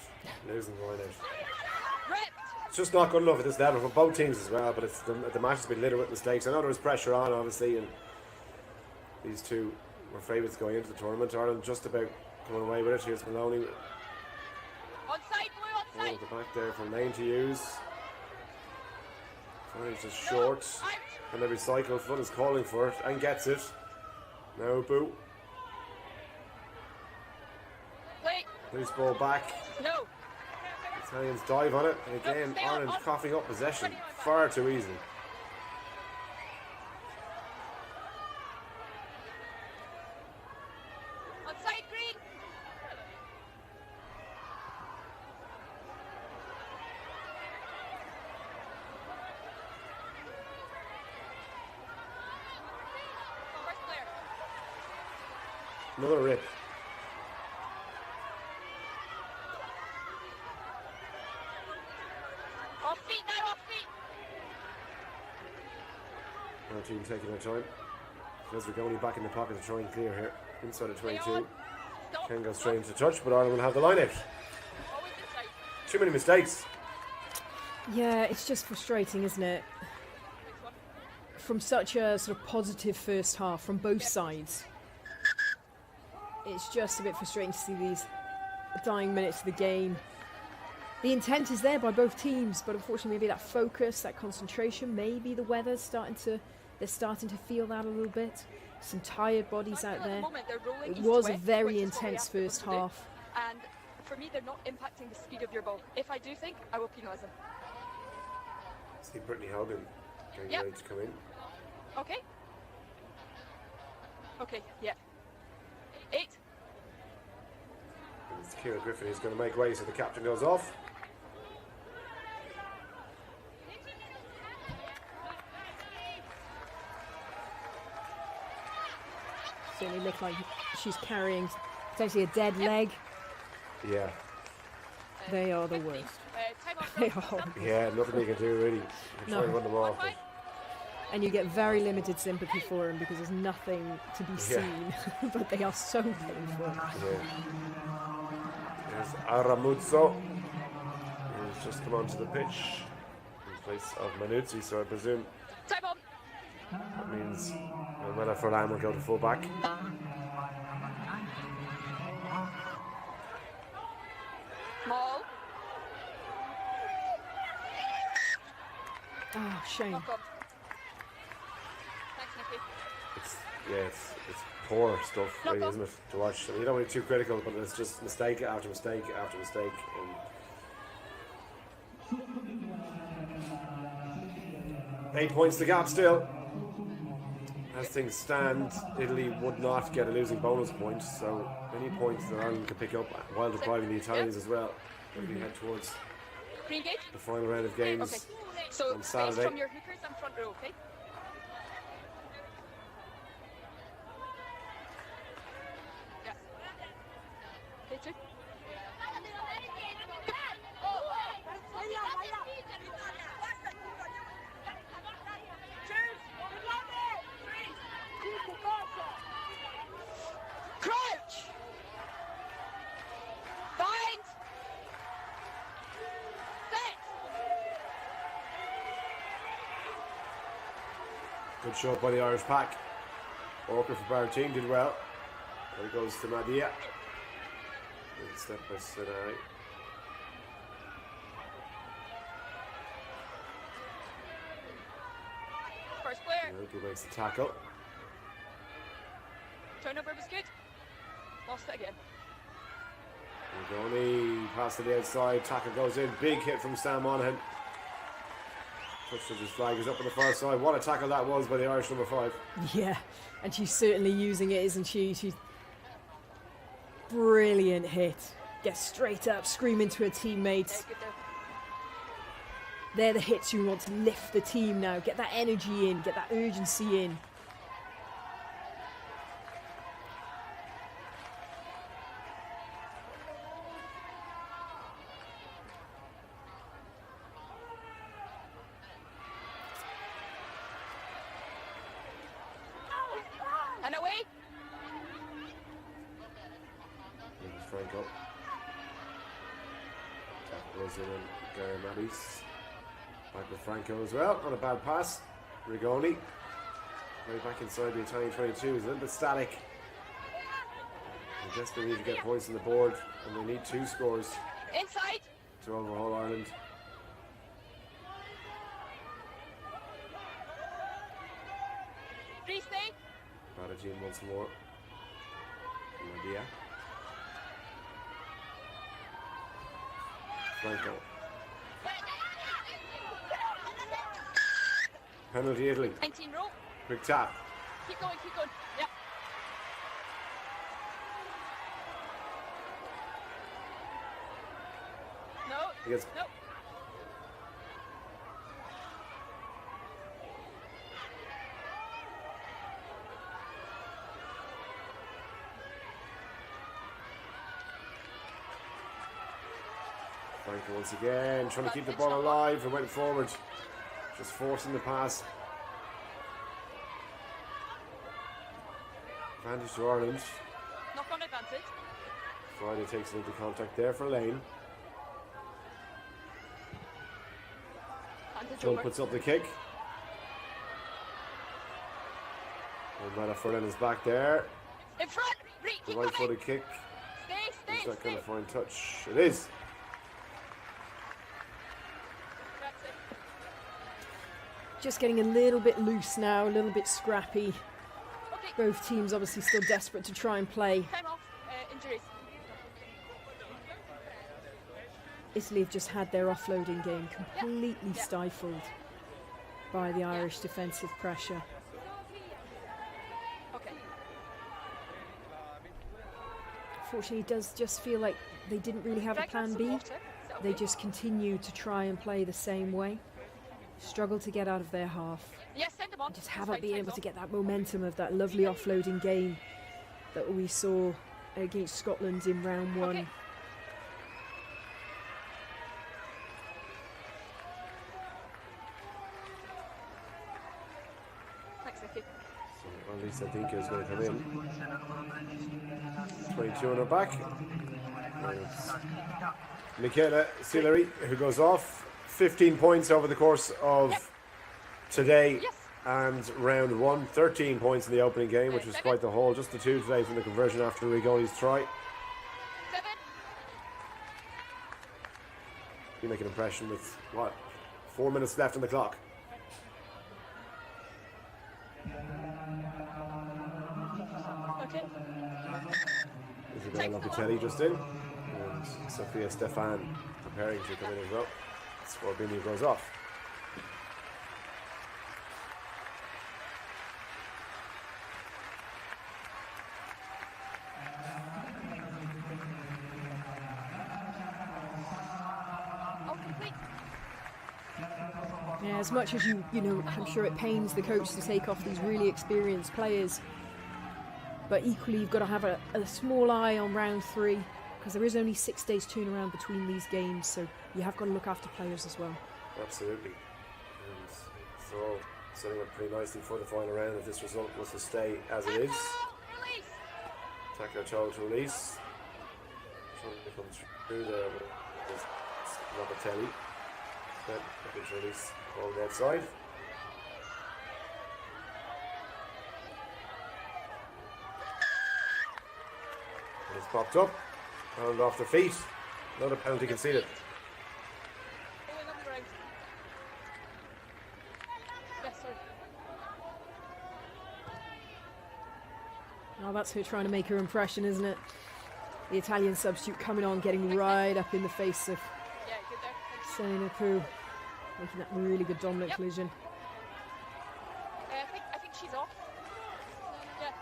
losing the line out. Ripped! It's just not good enough at this level for both teams as well, but it's the match has been littered with mistakes. I know there was pressure on, obviously, and these two were favourites going into the tournament. Ireland just about coming away with it. Here's Maloney. Onside, blue, onside! At the back there for Lane to use. He's just short, and every cycle Flood is calling for it and gets it. Now Boo. Wait, Loose ball back. no. Italians dive on it, and again Stay on, Ireland on. coughing up possession far too easily. Onside, green! First player. Another rip. Off feet, now off feet! Our team taking their time. As we're going back in the pocket to try and clear here. Inside of Stay 22. on. Stop. Can go straight into touch, but Ireland will have the line out. Always inside. Too many mistakes. Yeah, it's just frustrating, isn't it? Which one? From such a sort of positive first half from both sides. It's just a bit frustrating to see these dying minutes of the game. The intent is there by both teams, but unfortunately maybe that focus, that concentration, maybe the weather's starting to feel that a little bit. Some tired bodies out At the there. moment, they're rolling It east was to a west, very which is what we intense asked them first to do. half. And for me, they're not impacting the speed of your ball. If I do think, I will penalise them. See Brittany Hogan getting Yep. ready to come in. Okay. Okay, yeah. 8. And it's Ciara Griffin who's going to make way, so the captain goes off. Certainly look like she's carrying potentially a dead leg. Yeah. They are the worst. Time off. They are. Yeah, nothing you can do really. You can try and run them off. But And you get very limited sympathy for them because there's nothing to be seen. But they are so painful. yeah. There's Aramuzzo, who's just come onto the pitch in place of Manuzzi, so I presume Time on. that means Manuela Furlan will go to full back. Maul. Oh, shame. Knock on. Thanks, Nicky. It's poor stuff, Knock really, on. isn't it, to watch? I mean, you don't want to be too critical, but it's just mistake after mistake after mistake. And 8 points to gap still. As things stand, Italy would not get a losing bonus point, so any points that Ireland could pick up while depriving the Italians as well when we head towards Pre-engage. the final round of games Okay. So on space Saturday. from your hookers and front row, okay? Yeah. Okay, two. Crouch! Bind! Set! Good shot by the Irish pack. Orca for our team did well. But it goes to Madia. Good step by Sinari. First player. Rugby makes the tackle. Turnover was good. Lost it again. Rigoni pass to the outside. Tackle goes in. Big hit from Sam Monaghan. Touches his flag is up on the far side. What a tackle that was by the Irish number 5. Yeah, and she's certainly using it, isn't she? She's brilliant hit. Gets straight up, screaming to her teammates. Good there. They're the hits you want to lift the team now. Get that energy in, get that urgency in. And away. Here's Franco. Tackle goes in and Gary Mattis. Back with Franco as well. Not a bad pass. Rigoni. Right back inside the Italian 22. Is a little bit static. They desperately need to get points on the board, and they need 2 scores Inside. to overhaul Ireland. Free stay. Badagine once more. Madia. Franco. Penalty Italy. 19 row. Quick tap. Keep going, keep going. Yeah. No. He gets No. Franco once again, trying to keep the ball alive and went forward. Just forcing the pass. Advantage to Ireland. Knock on advantage. Friday takes it into contact there for Lane. Advantage John over. puts up the kick. And Rana Furlan is back there. In front. Reach. The Keep right going. footed kick. Stay, Is stay, that going stay. to find touch? It is. That's it. Just getting a little bit loose now, a little bit scrappy. Okay. Both teams obviously still desperate to try and play. Time off. Injuries. Italy have just had their offloading game completely Yeah. stifled by the Irish defensive pressure. Okay. Unfortunately, it does just feel like they didn't really have a Drag plan some B. water. Is that They okay? just continue to try and play the same way. Struggle to get out of their half. Yes, send them on. Just It's haven't fine, been time's able on. to get that momentum of that lovely offloading game that we saw against Scotland in round 1. Okay. Thanks, Vicky. So at least I think is going to come in. 22 on her back. And it's Michaela Sillery who goes off. 15 points over the course of Yep. today Yes. and round 1. 13 points in the opening game, which was Seven. quite the haul. Just the 2 today from the conversion after Rigoni's try. 7. You make an impression with, what, 4 minutes left on the clock. Okay. Isabella Locatelli just in. And Sophia Stefan preparing to come in as well. Scorbini goes off. Yeah, as much as you know, I'm sure it pains the coach to take off these really experienced players, but equally you've got to have a small eye on round 3, because there is only 6 days turnaround between these games, so you have got to look after players as well. Absolutely. And it's all setting up pretty nicely for the final round if this result was to stay as it is. Tackle child to release. Trying to come through there with Locatelli. Then looking to release on the outside. And it's popped up. Held off the feet. Another penalty conceded. Oh, that's her trying to make her impression, isn't it? The Italian substitute coming on, getting right up in the face of Selena Poo, making that really good dominant collision. I think she's off. Yeah.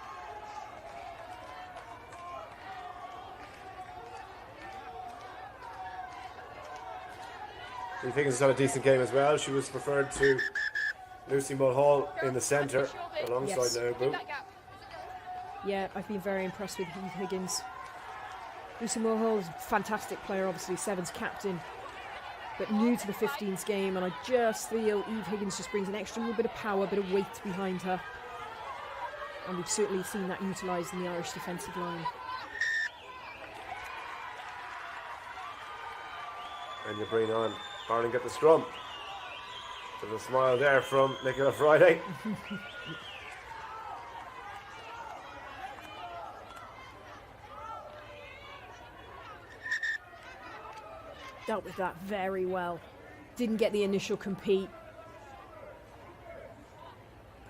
Lee Higgins has had a decent game as well. She was preferred to Lucy Mulhall in the centre alongside Yes. Naobu. Yeah, I've been very impressed with Eve Higgins. Lucy Mulhall is a fantastic player, obviously, Sevens captain, but new to the 15s game, and I just feel Eve Higgins just brings an extra little bit of power, a bit of weight behind her. And we've certainly seen that utilised in the Irish defensive line. And you bring on Ireland get the scrum. There's a smile there from Nicola Friday. Dealt with that very well. Didn't get the initial compete.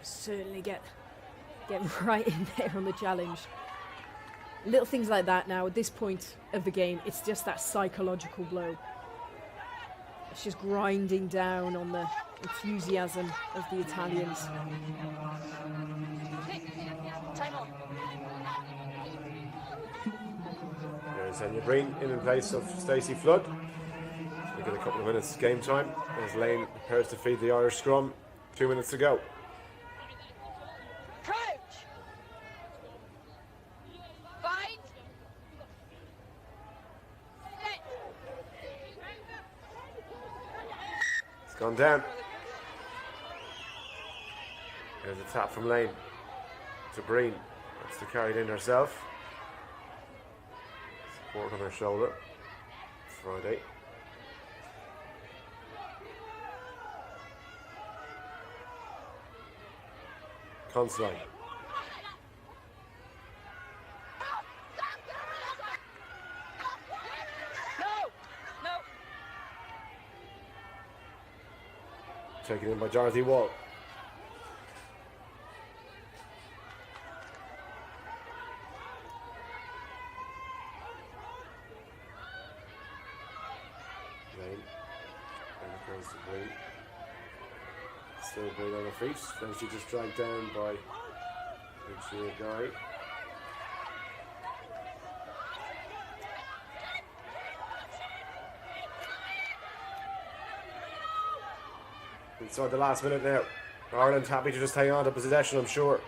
Certainly get right in there on the challenge. Little things like that now, at this point of the game, it's just that psychological blow. It's just grinding down on the enthusiasm of the Italians. Time on. There's Anya Breen in place of Stacey Flood. We get a couple of minutes game time as Lane prepares to feed the Irish scrum. 2 minutes to go. Crouch. Bind. Set. It's gone down. There's a tap from Lane to Breen. That's to carry it in herself. Support on her shoulder. Friday. Consley. No. Taken in by Dorothy Wall. Lane. And across the Breen. Still Breen on her feet. Then she just dragged down by Lucia Guy. Inside the last minute now. Ireland happy to just hang on to possession, I'm sure.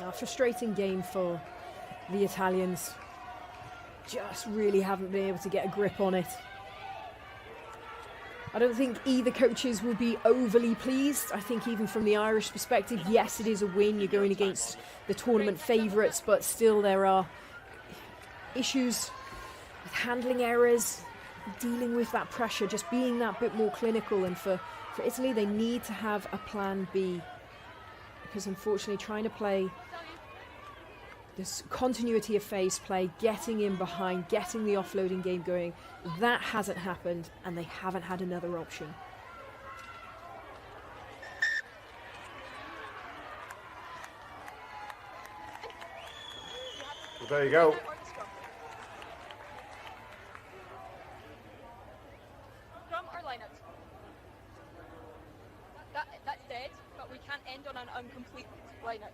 A frustrating game for the Italians. Just really haven't been able to get a grip on it. I don't think either coaches will be overly pleased. I think even from the Irish perspective, yes, it is a win. You're going against the tournament favourites, but still there are issues with handling errors, dealing with that pressure, just being that bit more clinical. And for Italy, they need to have a plan B. Because unfortunately, trying to play this continuity of phase play, getting in behind, getting the offloading game going, that hasn't happened, and they haven't had another option. there you go. Or the scrum. Scrum or line out. That's dead, but we can't end on an incomplete line out.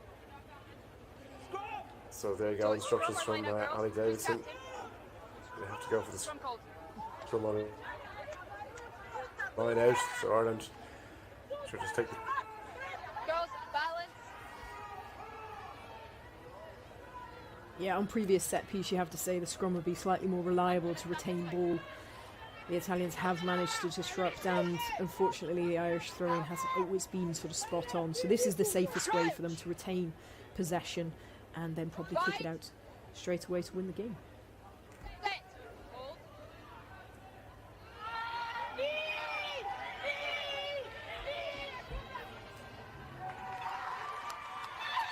So there you go, instructions from Ali Davidson. We have to go for the Scrum called. scrum on it. Line out, so Ireland should just take the Girls, balance. Yeah, on previous set piece, you have to say the scrum would be slightly more reliable to retain ball. The Italians have managed to disrupt, and unfortunately the Irish throwing hasn't always been sort of spot on. So this is the safest way for them to retain possession and then probably kick it out straight away to win the game. Set. Hold.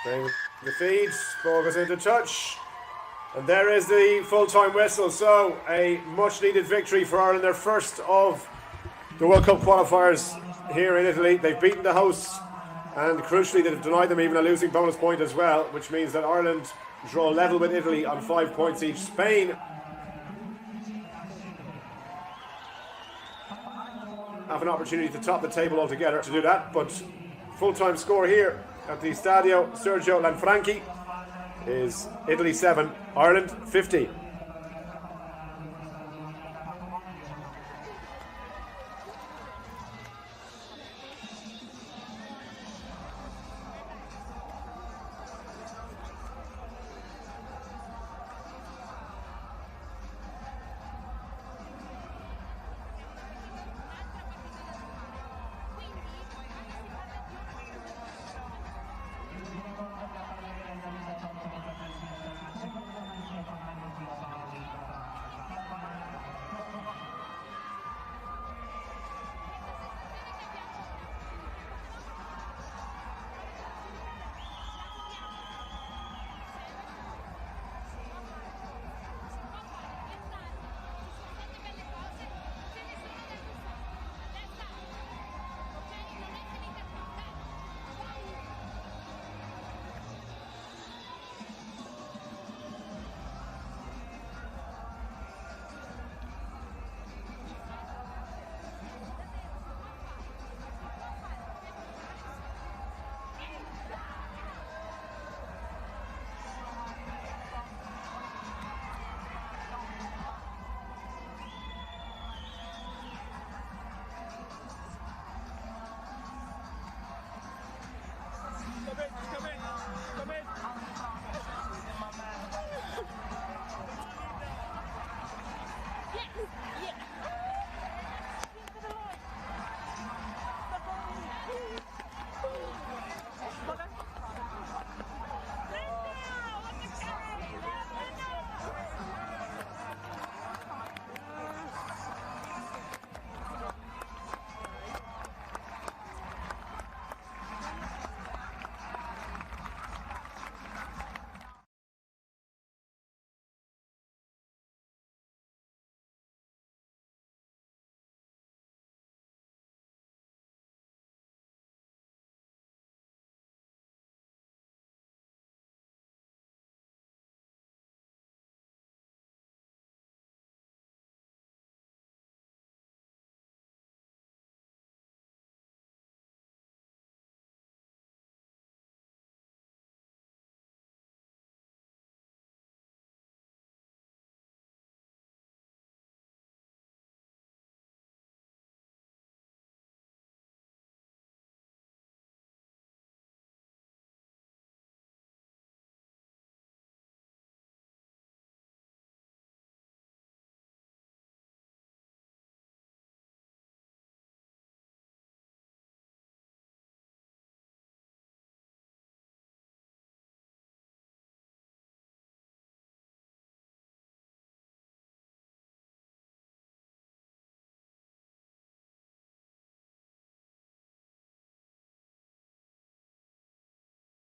Playing the feed, ball goes into touch, and there is the full-time whistle. So a much-needed victory for Ireland, their first of the World Cup qualifiers here in Italy. They've beaten the hosts, and crucially they've denied them even a losing bonus point as well, which means that Ireland draw level with Italy on 5 points each. Spain have an opportunity to top the table altogether to do that, but full-time score here at the Stadio Sergio Lanfranchi is Italy 7, Ireland 50.